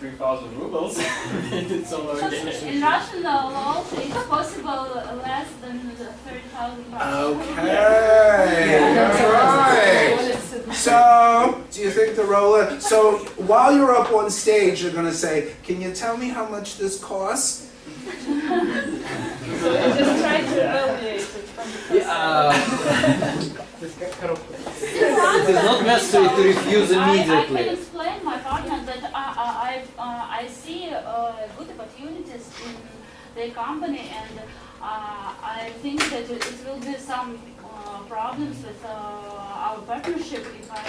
3,000 rubles, it's all okay. In Russian law, it's possible less than 30,000 Okay, all right. So, do you think the roller, so while you're up on stage, you're gonna say, can you tell me how much this costs? So you just try to evaluate it from the person. It is not necessary to refuse I can immediately. explain my partner that I see good opportunities in the company, and I think that it will be some problems with our partnership if I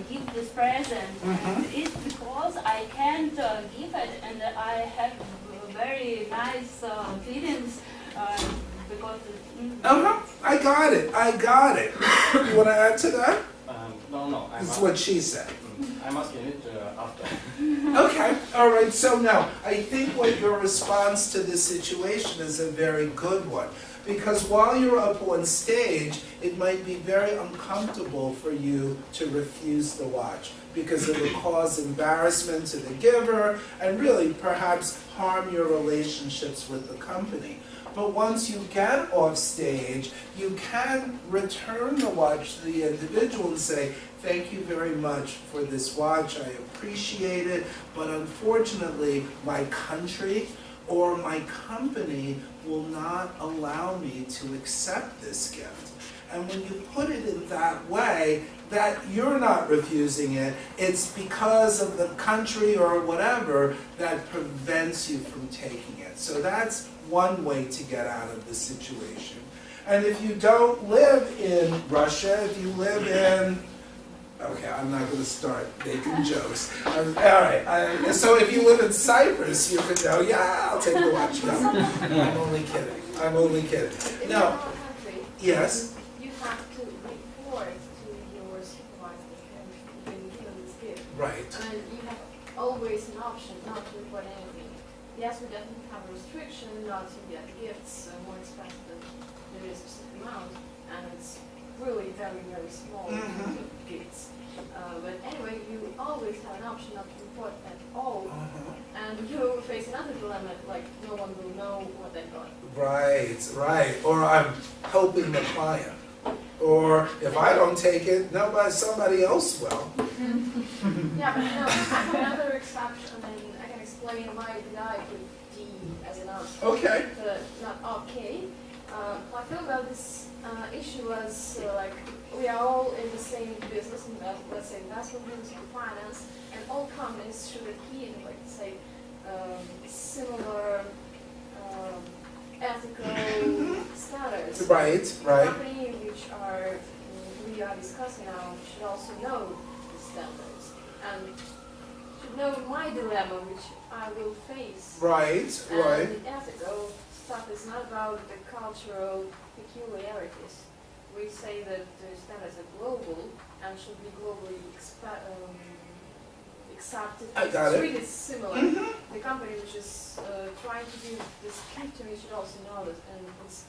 give this present. And it's because I can't give it, and I have very nice feelings because. I got it. You want to add to that? No. This is what she said. I'm asking it after. Okay, all right, so now, I think what your response to this situation is a very good one. Because while you're up on stage, it might be very uncomfortable for you to refuse the watch, because it would cause embarrassment to the giver and really perhaps harm your relationships with the company. But once you get off stage, you can return the watch to the individual and say, thank you very much for this watch, I appreciate it, but unfortunately, my country or my company will not allow me to accept this gift. And when you put it in that way, that you're not refusing it, it's because of the country or whatever that prevents you from taking it. So that's one way to get out of the situation. And if you don't live in Russia, if you live in, okay, I'm not going to start making jokes. All right, so if you live in Cyprus, you could go, yeah, I'll take the watch. No, I'm only kidding. In No, our country, yes? you have to report to your supervisor and you've been given this gift. Right. And you have always an option not to report anything. Yes, we definitely have a restriction not to get gifts more expensive than there is a specific amount, and it's really very, very small gifts. But anyway, you always have an option not to report at all, and you face another dilemma, like no one will know what they got. Right. Or I'm helping the client. Or if I don't take it, somebody else will. Yeah, but no, I have another exception, and I can explain why did I put D as an answer. Okay. Not okay. I feel about this issue was like we are all in the same business, let's say investment business or finance, and all companies should adhere to, like, say, similar ethical standards. Right. Company which we are discussing now should also know the standards and should know my dilemma which I will face. Right. And ethical stuff is not about the cultural peculiarities. We say that the standards are global and should be globally accepted. I got it. Treated similar. The company which is trying to do this gift to me should also know that, and it's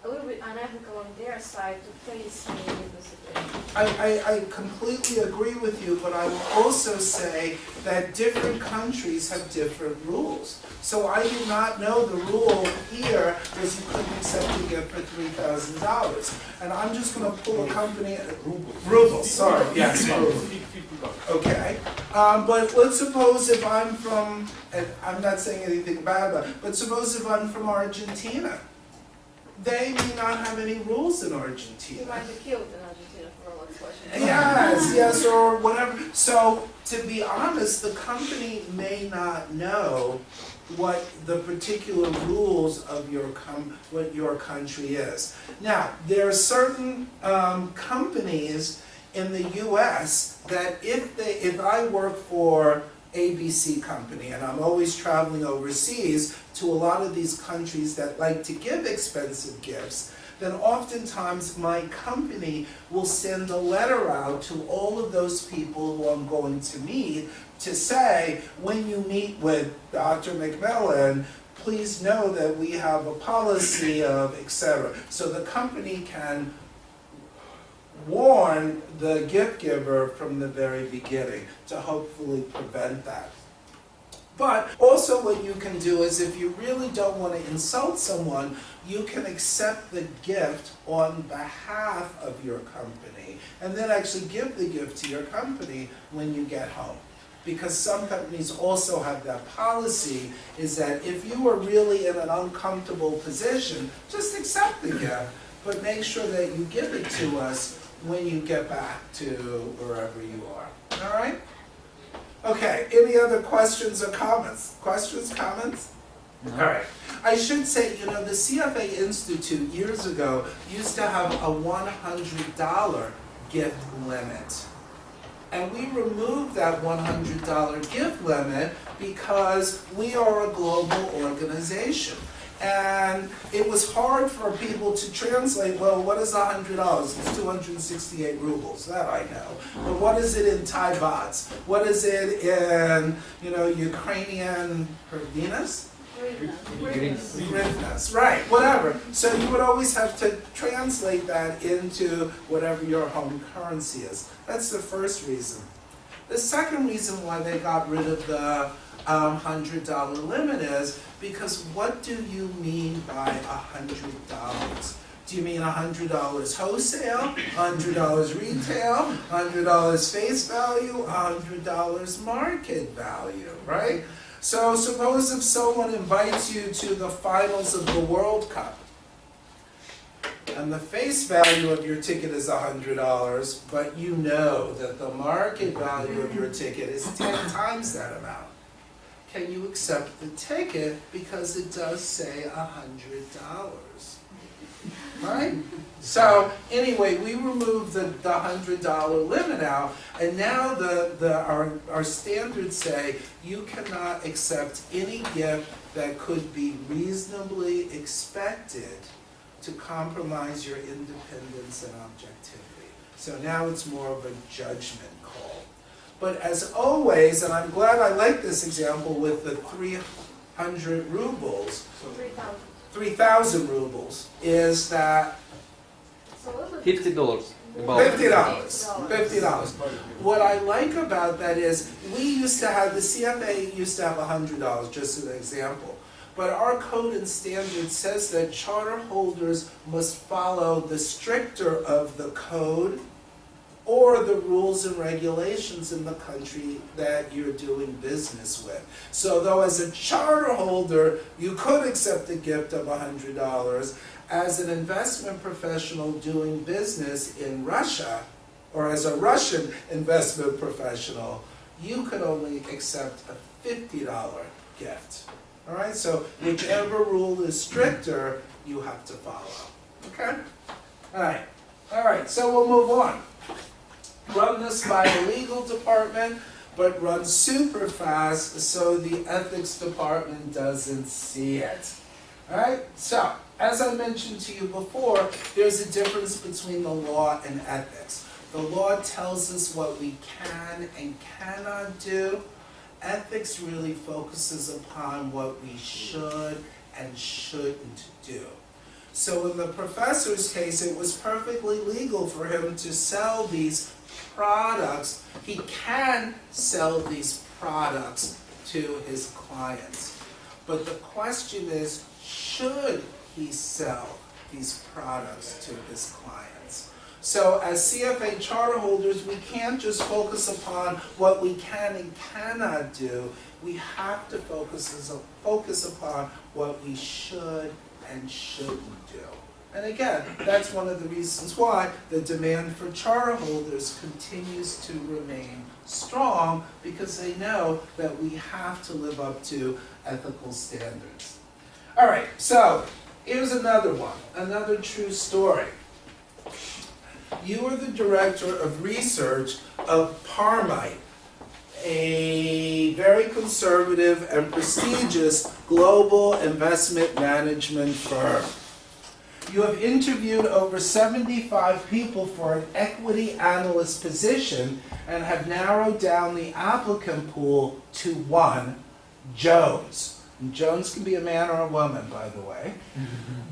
a little bit unethical on their side to face me in this situation. I completely agree with you, but I will also say that different countries have different rules. So I did not know the rule here was you couldn't accept a gift for $3,000. And I'm just going to pull a company, rubles, sorry, yes, rubles. Okay, but let's suppose if I'm from, and I'm not saying anything bad about it, but suppose if I'm from Argentina. they may not have any rules in You Argentina. might be killed in Argentina for all questions. Yes, or whatever. So, to be honest, the company may not know what the particular rules of what your country is. Now, there are certain companies in the U.S. that if I work for ABC company, and I'm always traveling overseas to a lot of these countries that like to give expensive gifts, then oftentimes my company will send a letter out to all of those people who I'm going to meet to say, when you meet with Dr. McMillan, please know that we have a policy of etc. So the company can warn the gift giver from the very beginning to hopefully prevent that. But also what you can do is, if you really don't want to insult someone, you can accept the gift on behalf of your company and then actually give the gift to your company when you get home. Because some companies also have that policy, is that if you are really in an uncomfortable position, just accept the gift, but make sure that you give it to us when you get back to wherever you are. All right? Okay, any other questions or comments? Questions, comments? No. All right. I should say, the CFA Institute years ago used to have a $100 gift limit. And we removed that $100 gift limit because we are a global organization. And it was hard for people to translate, well, what is $100? It's 268 rubles, that I know. But what is it in Thai bahts? What is it in, Ukrainian hryvnias? Hryvnias, right, whatever. So you would always have to translate that into whatever your home currency is. That's the first reason. The second reason why they got rid of the $100 limit is because what do you mean by $100? Do you mean $100 wholesale, $100 retail, $100 face value, $100 market value, right? So suppose if someone invites you to the finals of the World Cup, and the face value of your ticket is $100, but you know that the market value of your ticket is 10 times that amount. Can you accept the ticket because it does say $100? Right? So anyway, we removed the $100 limit out, and now our standards say you cannot accept any gift that could be reasonably expected to compromise your independence and objectivity. So now it's more of a judgment call. But as always, and I'm glad I like this example with the 300 rubles, 3,000 rubles, is that $50. About $50. What I like about that is we used to have, the CFA used to have $100, just as an example. But our code and standard says that charter holders must follow the stricter of the code or the rules and regulations in the country that you're doing business with. So though as a charter holder, you could accept a gift of $100, as an investment professional doing business in Russia, or as a Russian investment professional, you can only accept a $50 gift. All right, so whichever rule is stricter, you have to follow. Okay? All right, so we'll move on. Run this by the legal department, but run super fast so the ethics department doesn't see it. All right, so as I mentioned to you before, there's a difference between the law and ethics. The law tells us what we can and cannot do. Ethics really focuses upon what we should and shouldn't do. So in the professor's case, it was perfectly legal for him to sell these products. He can sell these products to his clients. But the question is, should he sell these products to his clients? So as CFA charter holders, we can't just focus upon what we can and cannot do. We have to focus upon what we should and shouldn't do. And again, that's one of the reasons why the demand for charter holders continues to remain strong, because they know that we have to live up to ethical standards. All right, so here's another one, another true story. You are the director of research of Parmite, a very conservative and prestigious global investment management firm. You have interviewed over 75 people for an equity analyst position and have narrowed down the applicant pool to one, Jones. And Jones can be a man or a woman, by the way.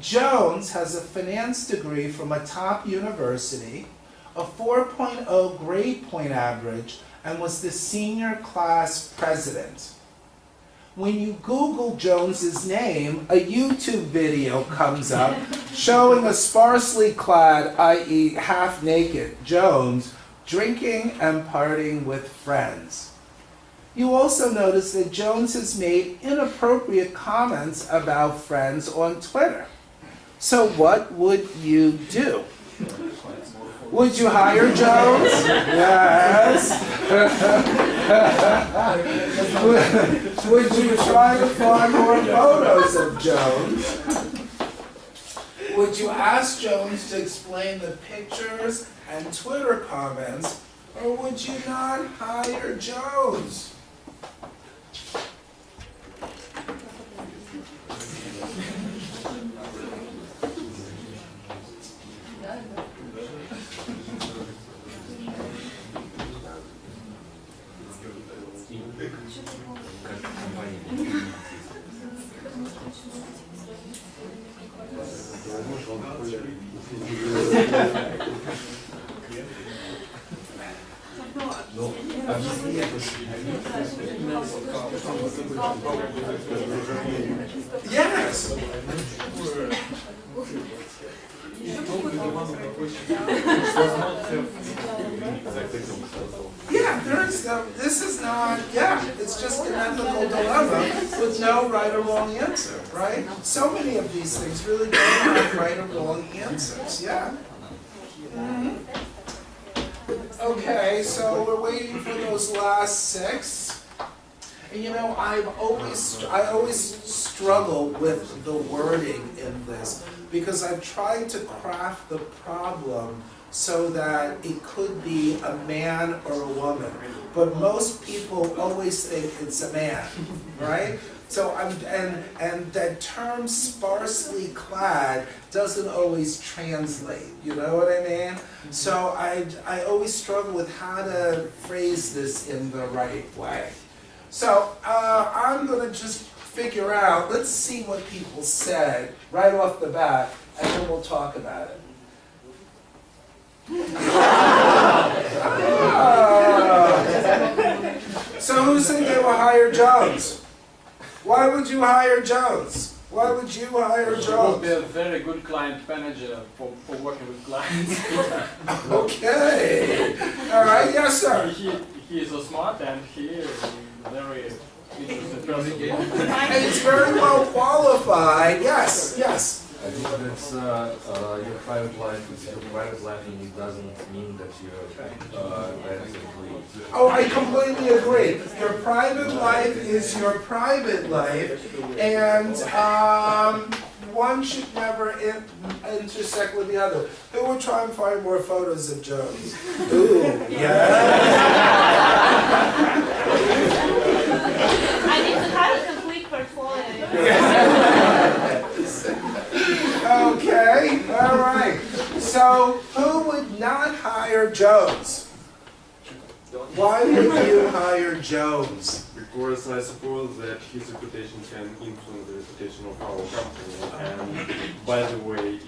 Jones has a finance degree from a top university, a 4.0 grade point average, and was the senior class president. When you Google Jones's name, a YouTube video comes up showing a sparsely clad, i.e. half-naked, Jones drinking and partying with friends. You also notice that Jones has made inappropriate comments about friends on Twitter. So what would you do? Would you hire Jones? Yes. Would you try to find more photos of Jones? Would you ask Jones to explain the pictures and Twitter comments, or would you not hire Jones? Yes. Yeah, this is not, it's just an ethical dilemma with no right or wrong answer, right? So many of these things really don't have right or wrong answers, yeah. Mhm. Okay, so we're waiting for those last 6. And you know, I always struggle with the wording in this, because I've tried to craft the problem so that it could be a man or a woman. But most people always think it's a man, right? So and that term sparsely clad doesn't always translate, you know what I mean? So I always struggle with how to phrase this in the right way. So I'm gonna just figure out, let's see what people said right off the bat, and then we'll talk about it. So who said they will hire Jones? Why would you hire Jones? Why would you hire Jones? He would be a very good client manager for working with clients. Okay. All right, yes, sir. He is so smart and he is very interesting person. And he's very well qualified. Yes, yes. I think that's your private life is your private life, and it doesn't mean that you're basically. Oh, I completely agree. Your private life is your private life, and one should never intersect with the other. Who would try and find more photos of Jones? Ooh, yeah. I need to have a complete portfolio. Okay, all right. So, who would not hire Jones? Why would you hire Jones? Because I suppose that his reputation can influence the reputation of our company. And by the way, if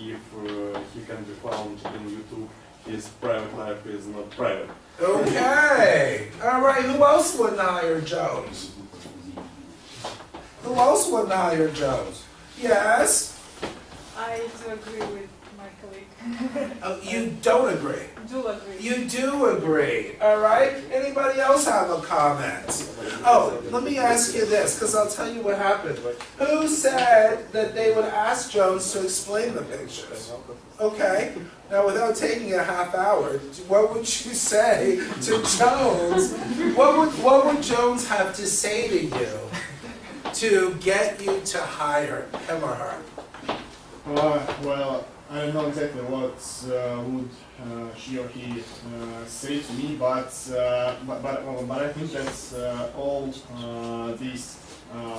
he can be found in YouTube, his private life is not private. Okay, all right. Who else wouldn't hire Jones? Who else wouldn't hire Jones? Yes. I do agree with my colleague. Oh, you don't agree. Do agree. You do agree. All right. Anybody else have a comment? Oh, let me ask you this, because I'll tell you what happened. Who said that they would ask Jones to explain the pictures? Okay, now without taking a half hour, what would you say to Jones? What would Jones have to say to you to get you to hire him or her? Well, I don't know exactly what would she or he say to me, but I think that all these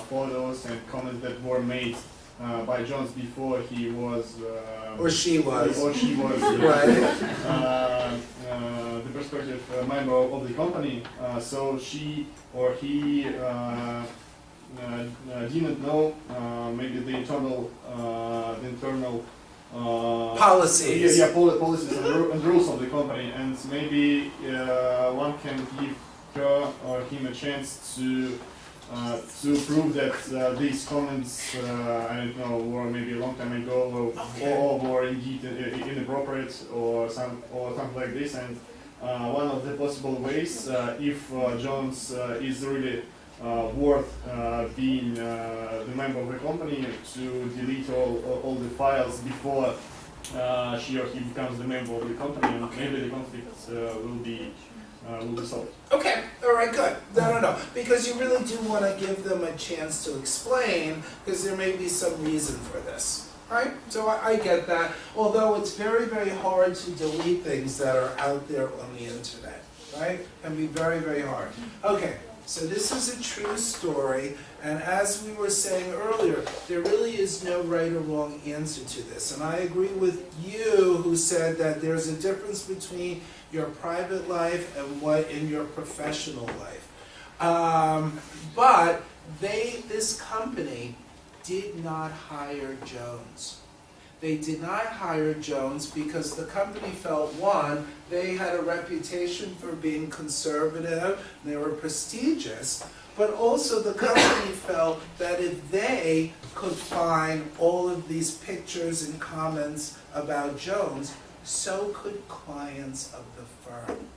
photos and comments that were made by Jones before he was Or she was. Right. The prospective member of the company, so she or he didn't know maybe the internal policies. Policies and rules of the company, and maybe one can give her or him a chance to prove that these comments, I don't know, were maybe a long time ago, or were indeed inappropriate, or something like this. And one of the possible ways, if Jones is really worth being the member of the company, to delete all the files before she or he becomes the member of the company, and maybe the conflict will be solved. Okay, all right, good. No, because you really do want to give them a chance to explain, because there may be some reason for this, right? So I get that, although it's very, very hard to delete things that are out there on the internet, right? It can be very, very hard. Okay. So this is a true story, and as we were saying earlier, there really is no right or wrong answer to this. And I agree with you who said that there's a difference between your private life and what in your professional life. But this company did not hire Jones. They did not hire Jones because the company felt, one, they had a reputation for being conservative, they were prestigious, but also the company felt that if they could find all of these pictures and comments about Jones, so could clients of the firm.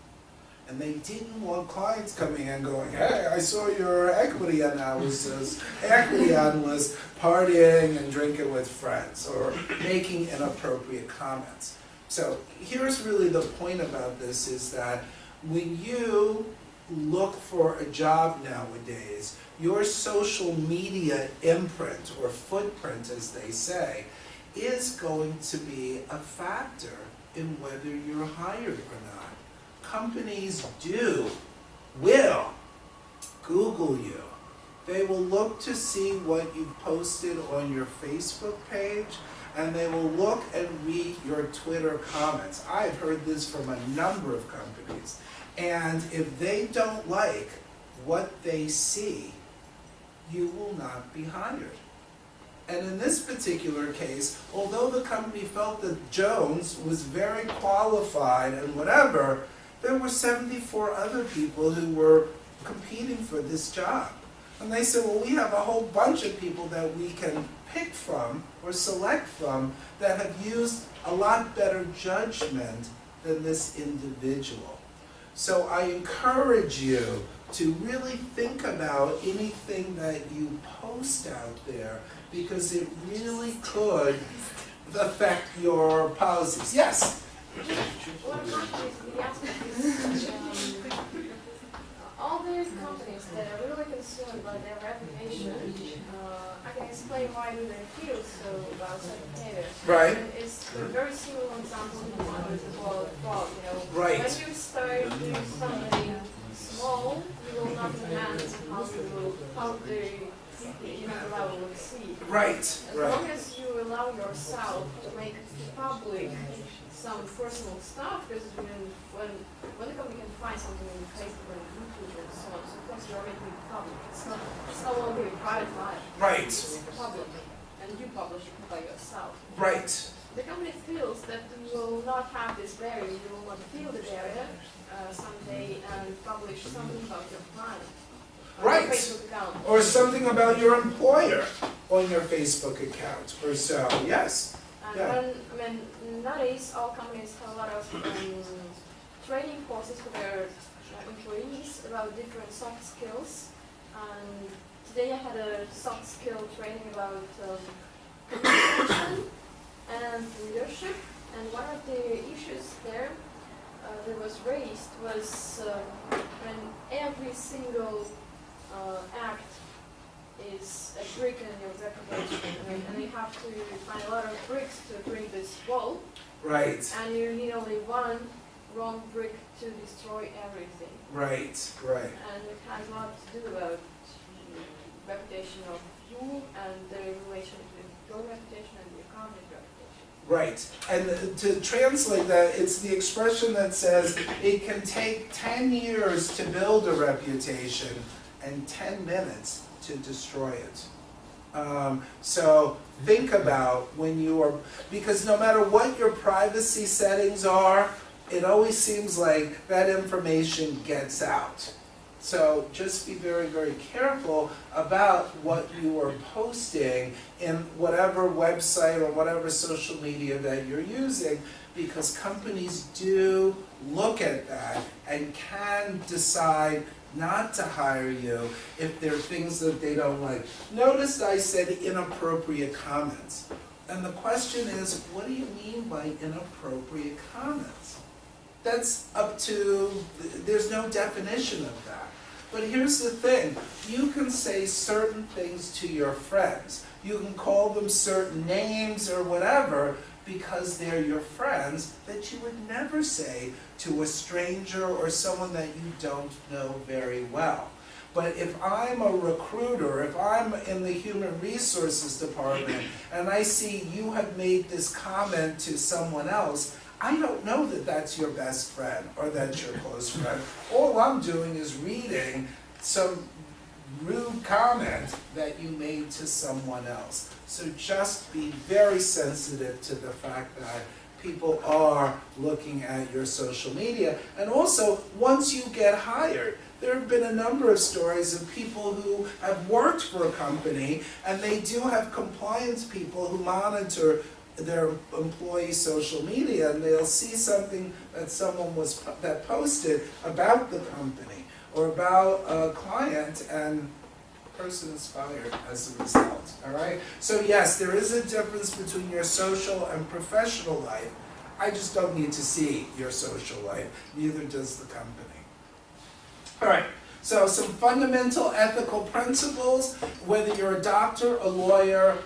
And they didn't want clients coming in going, hey, I saw your equity analysis. Equity analyst partying and drinking with friends or making inappropriate comments. So here's really the point about this is that when you look for a job nowadays, your social media imprint or footprint, as they say, is going to be a factor in whether you're hired or not. Companies will Google you. They will look to see what you've posted on your Facebook page, and they will look and read your Twitter comments. I've heard this from a number of companies. And if they don't like what they see, you will not be hired. And in this particular case, although the company felt that Jones was very qualified and whatever, there were 74 other people who were competing for this job. And they said, well, we have a whole bunch of people that we can pick from or select from that have used a lot better judgment than this individual. So I encourage you to really think about anything that you post out there, because it really could affect your policies. Yes? What happens in the aspect is all these companies that are really concerned about their reputation, I can explain why do they feel so about certain behavior. Right. And it's a very similar example to the one with the ball of frog, you know. Right. When you start doing something small, you will not demand how the level will see. Right. As Right. long as you allow yourself to make public some personal stuff, because when the company can find something on Facebook and YouTube and so on, so of course you're making it public. It's no longer your private life. Right. It's public, and you publish it by yourself. Right. The company feels that you will not have this barrier, you will not feel the barrier someday and publish something about your client. Right. Facebook account. Or something about your employer on your Facebook account or so. Yes. And Yeah. nowadays all companies have a lot of training courses for their employees about different soft skills And today I had a soft skill training about communication and leadership. And one of the issues there that was raised was when every single act is a brick in your reputation, and you have to find a lot of bricks to bring this wall. Right. And you need only one wrong brick to destroy everything. Right. Right. And it has a lot to do about reputation of you and the relation between your reputation and your company's reputation. Right. And to translate that, it's the expression that says it can take 10 years to build a reputation and 10 minutes to destroy it. So think about when you are, because no matter what your privacy settings are, it always seems like that information gets out. So just be very, very careful about what you are posting in whatever website or whatever social media that you're using, because companies do look at that and can decide not to hire you if there are things that they don't like. Notice I said inappropriate comments. And the question is, what do you mean by inappropriate comments? That's up to, there's no definition of that. But here's the thing, you can say certain things to your friends. You can call them certain names or whatever, because they're your friends, that you would never say to a stranger or someone that you don't know very well. But if I'm a recruiter, if I'm in the human resources department, and I see you have made this comment to someone else, I don't know that that's your best friend or that's your close friend. All I'm doing is reading some rude comment that you made to someone else. So just be very sensitive to the fact that people are looking at your social media. And also, once you get hired, there have been a number of stories of people who have worked for a company, and they do have compliance people who monitor their employees' social media, and they'll see something that someone that posted about the company or about a client, and person is fired as a result, all right? So yes, there is a difference between your social and professional life. I just don't need to see your social life, neither does the company. All right, so some fundamental ethical principles, whether you're a doctor, a lawyer,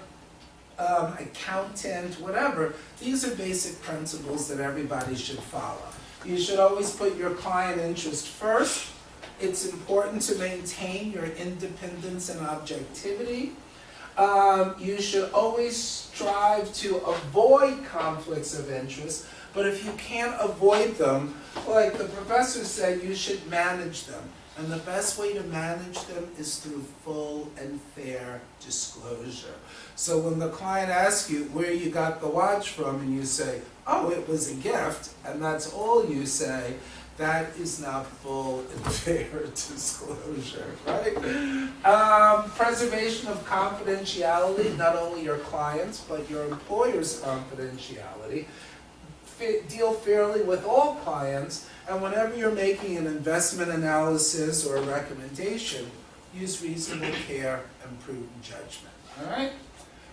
accountant, whatever, these are basic principles that everybody should follow. You should always put your client interest first. It's important to maintain your independence and objectivity. You should always strive to avoid conflicts of interest, but if you can't avoid them, like the professor said, you should manage them. And the best way to manage them is through full and fair disclosure. So when the client asks you where you got the watch from and you say, oh, it was a gift, and that's all you say, that is not full and fair disclosure, right? Preservation of confidentiality, not only your clients, but your employer's confidentiality. Deal fairly with all clients, and whenever you're making an investment analysis or a recommendation, use reasonable care and prudent judgment, all right?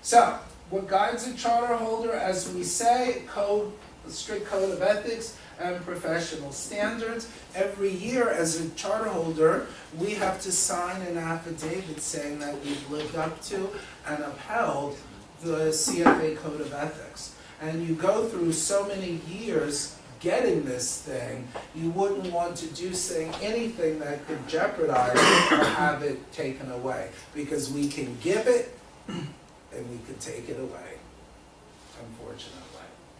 So, what guides a charter holder, as we say, a strict code of ethics and professional standards. Every year as a charter holder, we have to sign an affidavit saying that we've lived up to and upheld the CFA code of ethics. And you go through so many years getting this thing, you wouldn't want to do anything that could jeopardize or have it taken away. Because we can give it, and we can take it away, unfortunately.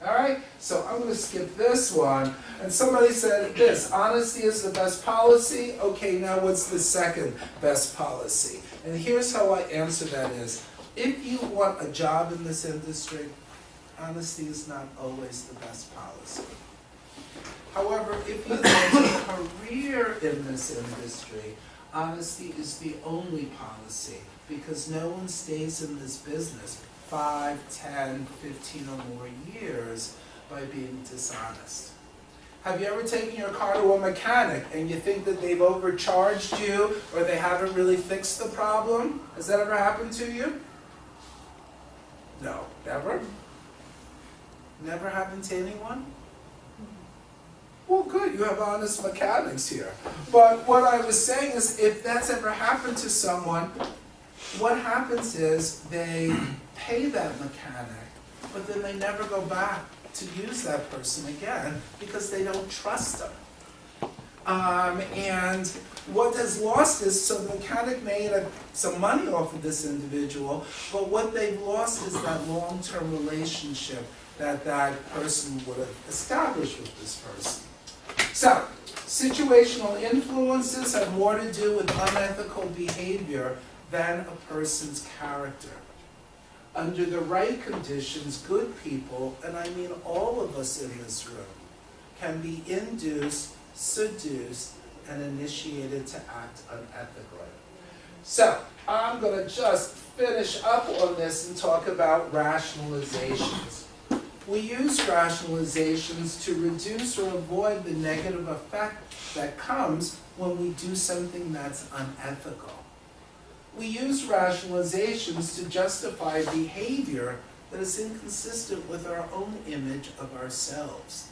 All right, so I'm going to skip this one. And somebody said this, honesty is the best policy. Okay, now what's the second best policy? And here's how I answer that is, if you want a job in this industry, honesty is not always the best policy. However, if you want a career in this industry, honesty is the only policy, because no one stays in this business 5, 10, 15 or more years by being dishonest. Have you ever taken your car to a mechanic and you think that they've overcharged you or they haven't really fixed the problem? Has that ever happened to you? No, never? Never happened to anyone? Well, good, you have honest mechanics here. But what I was saying is, if that's ever happened to someone, what happens is they pay that mechanic, but then they never go back to use that person again because they don't trust them. And what is lost is, so the mechanic made some money off of this individual, but what they've lost is that long-term relationship that that person would have established with this person. So, situational influences have more to do with unethical behavior than a person's character. Under the right conditions, good people, and I mean all of us in this room, can be induced, seduced, and initiated to act unethically. So, I'm going to just finish up on this and talk about rationalizations. We use rationalizations to reduce or avoid the negative effect that comes when we do something that's unethical. We use rationalizations to justify behavior that is inconsistent with our own image of ourselves.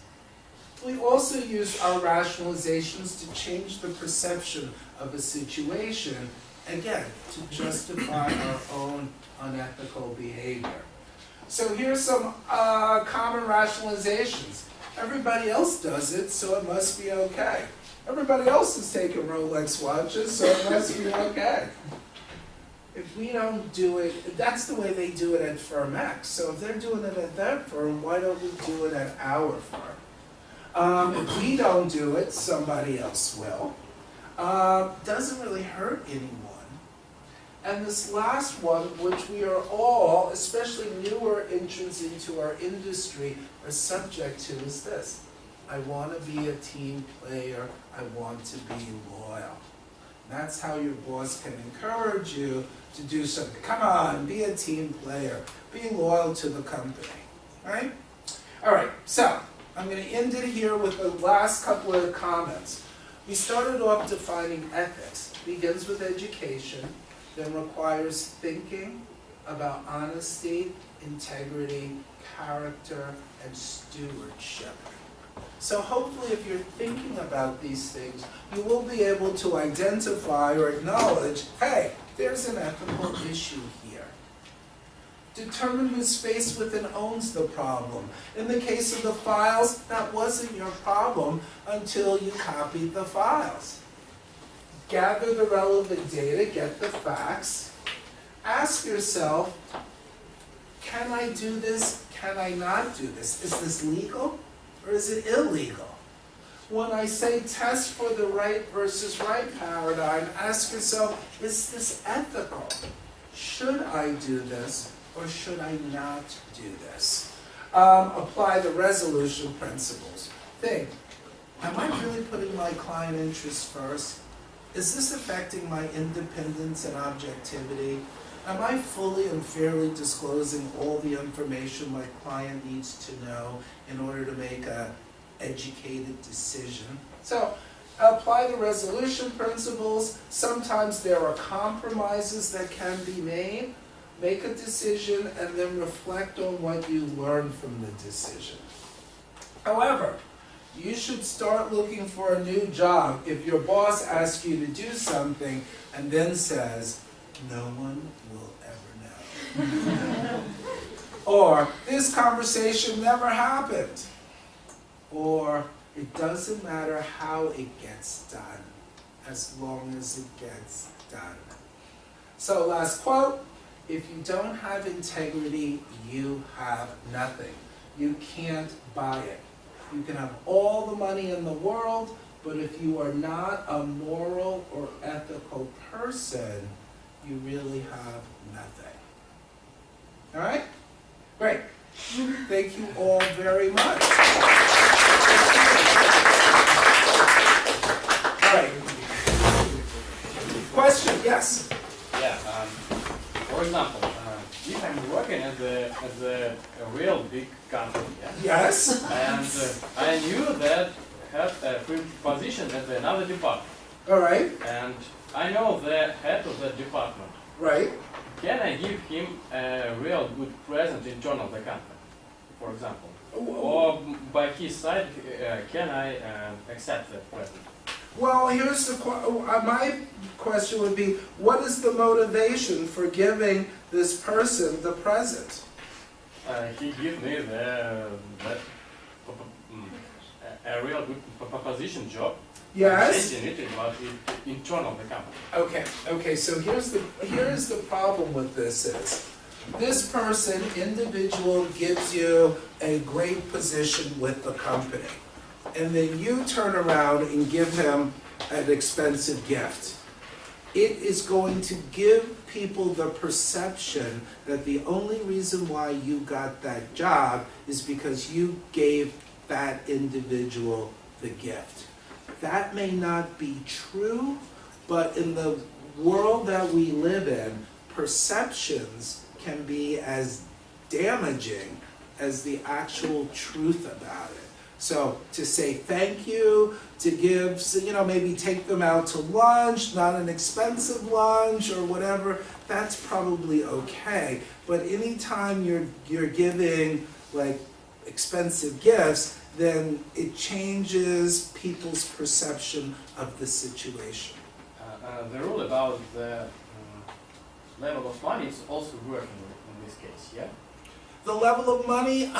We also use our rationalizations to change the perception of a situation, again, to justify our own unethical behavior. So here's some common rationalizations. Everybody else does it, so it must be okay. Everybody else is taking Rolex watches, so it must be okay. If we don't do it, that's the way they do it at firm X. So if they're doing it at their firm, why don't we do it at our firm? If we don't do it, somebody else will. Doesn't really hurt anyone. And this last one, which we are all, especially newer entrants into our industry, are subject to, is this. I want to be a team player. I want to be loyal. That's how your boss can encourage you to do something. Come on, be a team player. Be loyal to the company, right? All right, so I'm going to end it here with the last couple of comments. We started off defining ethics. It begins with education, then requires thinking about honesty, integrity, character, and stewardship. So hopefully if you're thinking about these things, you will be able to identify or acknowledge, hey, there's an ethical issue here. Determine who's faced with and owns the problem. In the case of the files, that wasn't your problem until you copied the files. Gather the relevant data, get the facts. Ask yourself, can I do this? Can I not do this? Is this legal or is it illegal? When I say test for the right versus right paradigm, ask yourself, is this ethical? Should I do this or should I not do this? Apply the resolution principles. Think, am I really putting my client interests first? Is this affecting my independence and objectivity? Am I fully and fairly disclosing all the information my client needs to know in order to make an educated decision? So, apply the resolution principles. Sometimes there are compromises that can be made. Make a decision and then reflect on what you learned from the decision. However, you should start looking for a new job if your boss asks you to do something and then says, no one will ever know. Or, this conversation never happened. Or, it doesn't matter how it gets done, as long as it gets done. So, last quote, if you don't have integrity, you have nothing. You can't buy it. You can have all the money in the world, but if you are not a moral or ethical person, you really have nothing. All right? Great. Thank you all very much. All right. Question? Yes? Yeah, for example, if I'm working at a real big company, yeah? Yes? And I knew that have a free position at another department, All right, and I know the head of that department. right. Can I give him a real good present in turn of the company, for example? Or by his side, can I accept that present? Well, here's the my question would be, what is the motivation for giving this person the present? He give me a real good position job. Yes? Changing it, but in turn of the company. Okay, so here's the problem with this is, this person, individual, gives you a great position with the company. And then you turn around and give him an expensive gift. It is going to give people the perception that the only reason why you got that job is because you gave that individual the gift. That may not be true, but in the world that we live in, perceptions can be as damaging as the actual truth about it. So to say thank you, to give, maybe take them out to lunch, not an expensive lunch or whatever, that's probably okay. But anytime you're giving like expensive gifts, then it changes people's perception of the situation. The rule about the level of money is also working in this case, yeah? The level of money,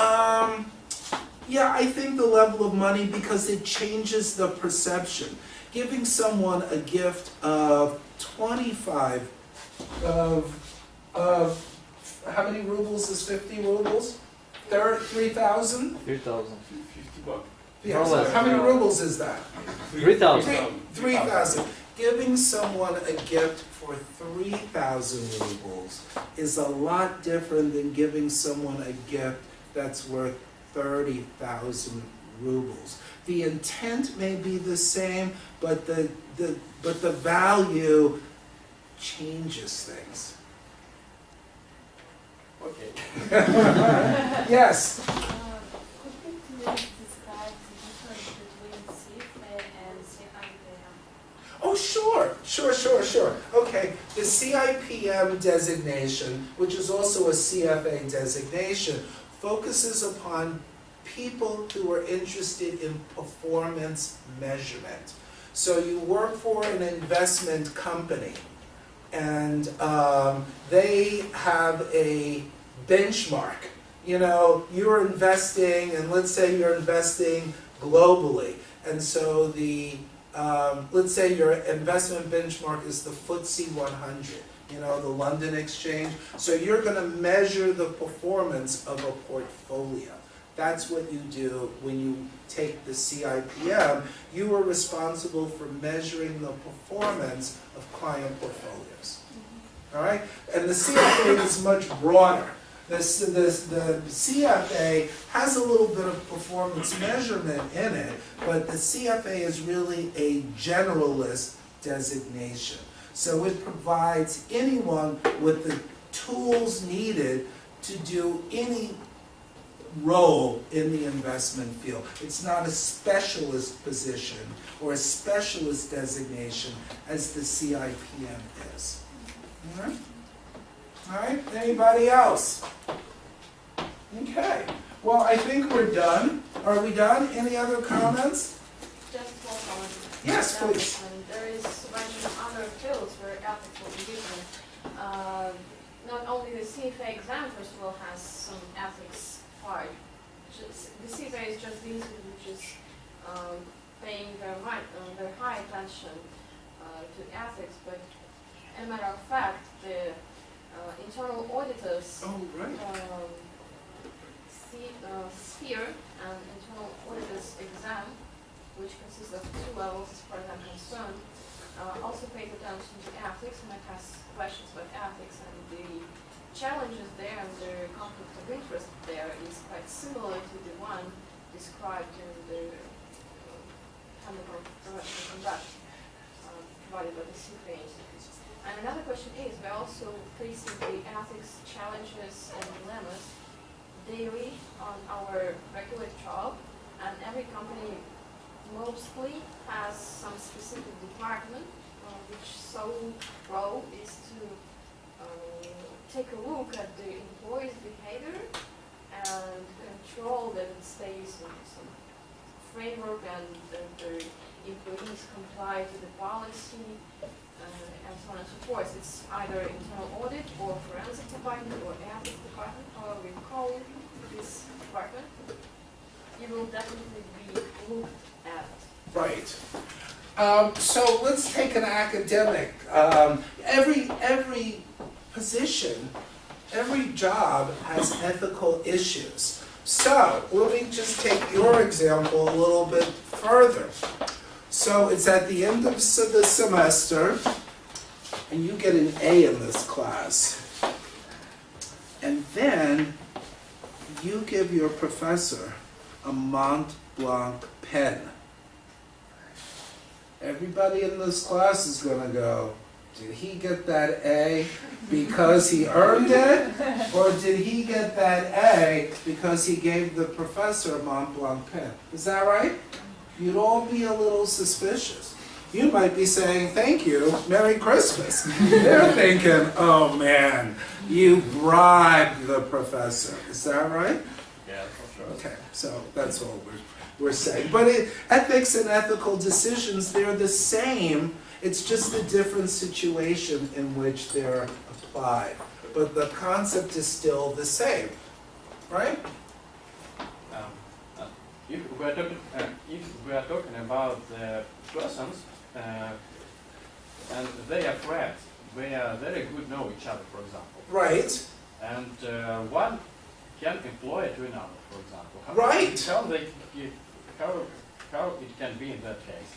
yeah, I think the level of money, because it changes the perception. Giving someone a gift of 25, how many rubles is 50 rubles? 3,000? 3,000. 50 bucks. Yes. More or less. How many rubles is that? 3,000. 3,000. Giving someone a gift for 3,000 rubles is a lot different than giving someone a gift that's worth 30,000 rubles. The intent may be the same, but the value changes things. Okay. Yes. Could you please describe the difference between CFA and CIPM? Oh, sure. Okay, the CIPM designation, which is also a CFA designation, focuses upon people who are interested in performance measurement. So you work for an investment company, and they have a benchmark. You're investing, and let's say you're investing globally, and so let's say your investment benchmark is the FTSE 100, the London Exchange. So you're going to measure the performance of a portfolio. That's what you do when you take the CIPM. You are responsible for measuring the performance of client portfolios. All right? And the CFA is much broader. The CFA has a little bit of performance measurement in it, but the CFA is really a generalist designation. So it provides anyone with the tools needed to do any role in the investment field. It's not a specialist position or a specialist designation as the CIPM is. All right? All right, anybody else? Okay, well, I think we're done. Are we done? Any other comments? Just one comment. Yes, please. There is mention of other fields where ethics will be different. Not only the CFA exam, first of all, has some ethics part. The CFA is just the institute which is paying very high attention to ethics, but as a matter of fact, the internal auditors sphere and internal auditors exam, which consists of 2 levels as far as I'm concerned, also pays attention to ethics and it has questions about ethics, and the challenges there and the conflict of interest there is quite similar to the one described in the handbook of professional conduct provided by the CFA Institute. And another question is, we're also facing the ethics challenges and dilemmas daily on our regular job, and every company mostly has some specific department, which sole role is to take a look at the employee's behavior and control that it stays in some framework and that the employees comply to the policy and so on and so forth. It's either internal audit or forensic department or ethics department, however we call it, this department. You will definitely be looked at. Right. So let's take an academic. Every position, every job has ethical issues. So let me just take your example a little bit further. So it's at the end of the semester, and you get an A in this class. And then you give your professor a Mont Blanc pen. Everybody in this class is going to go, did he get that A because he earned it? Or did he get that A because he gave the professor a Mont Blanc pen? Is that right? You'd all be a little suspicious. You might be saying, thank you, Merry Christmas. They're thinking, oh man, you bribed the professor. Is that right? Yeah, for sure. Okay, so that's all we're saying. But ethics and ethical decisions, they're the same. It's just a different situation in which they're applied. But the concept is still the same, right? If we are talking about the persons and they are friends, they are very good know each other, for example. Right. And one can employ to another, for example. Right. How it can be in that case?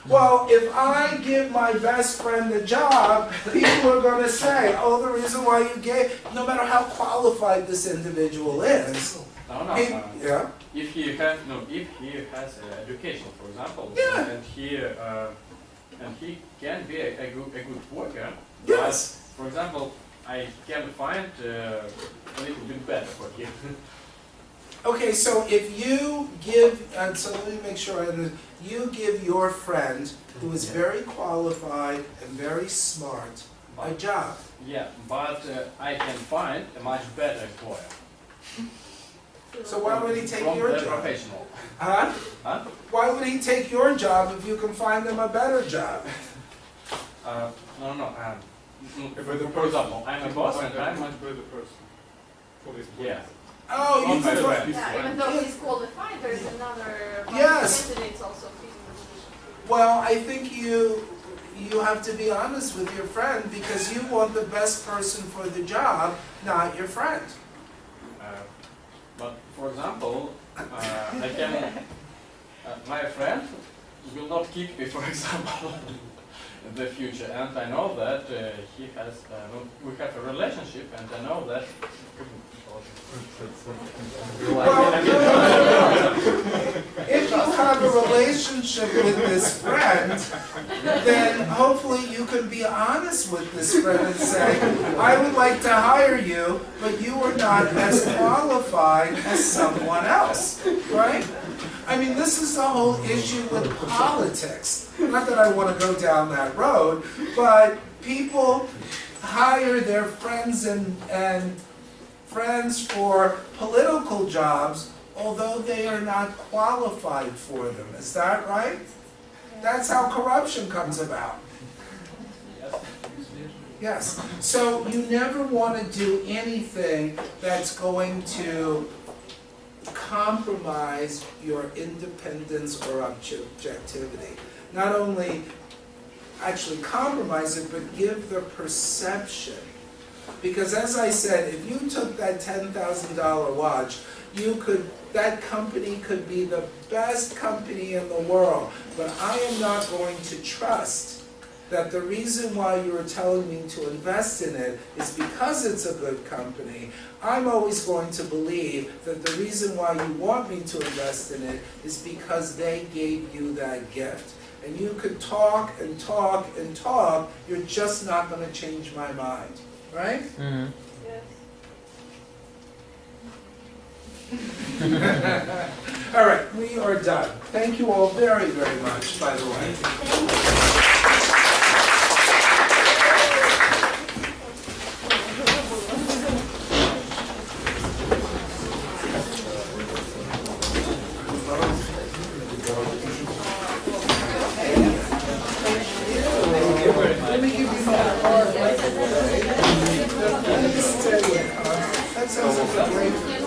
Well, if I give my best friend a job, people are going to say, oh, the reason why you gave, no matter how qualified this individual is. No. Yeah. If he has education, for example, Yeah. and he can be a good worker. Yes. But, for example, I can find a little bit better for him. Okay, so if you give, so let me make sure I understand. You give your friend, who is very qualified and very smart, a job. Yeah, but I can find a much better employer. So why would he take From your the job? professional. Huh? Huh? Why would he take your job if you can find him a better job? No. For example, I'm a boss and I'm much better person for this place. Yeah. Oh, you Not by the way. prefer, Yeah, even though he's qualified, there's another Yes. candidates also fitting the position. well, I think you have to be honest with your friend because you want the best person for the job, not your friend. But for example, I can. My friend will not kick me, for example, in the future, and I know that he has. We have a relationship, and I know that. Well, if you have a relationship with this friend, then hopefully you can be honest with this friend and say, I would like to hire you, but you are not as qualified as someone else, right? I mean, this is the whole issue with politics. Not that I want to go down that road, but people hire their friends and friends for political jobs, although they are not qualified for them. Is that right? That's how corruption comes about. Yes. So you never want to do anything that's going to compromise your independence or objectivity. Not only actually compromise it, but give the perception. Because as I said, if you took that $10,000 watch, that company could be the best company in the world, but I am not going to trust that the reason why you are telling me to invest in it is because it's a good company. I'm always going to believe that the reason why you want me to invest in it is because they gave you that gift. And you could talk and talk and talk, you're just not going to change my mind. Right? Mm-hmm. Yes. All right, we are done. Thank you all very, very much, by the way. Let me give you my card. That sounds like a great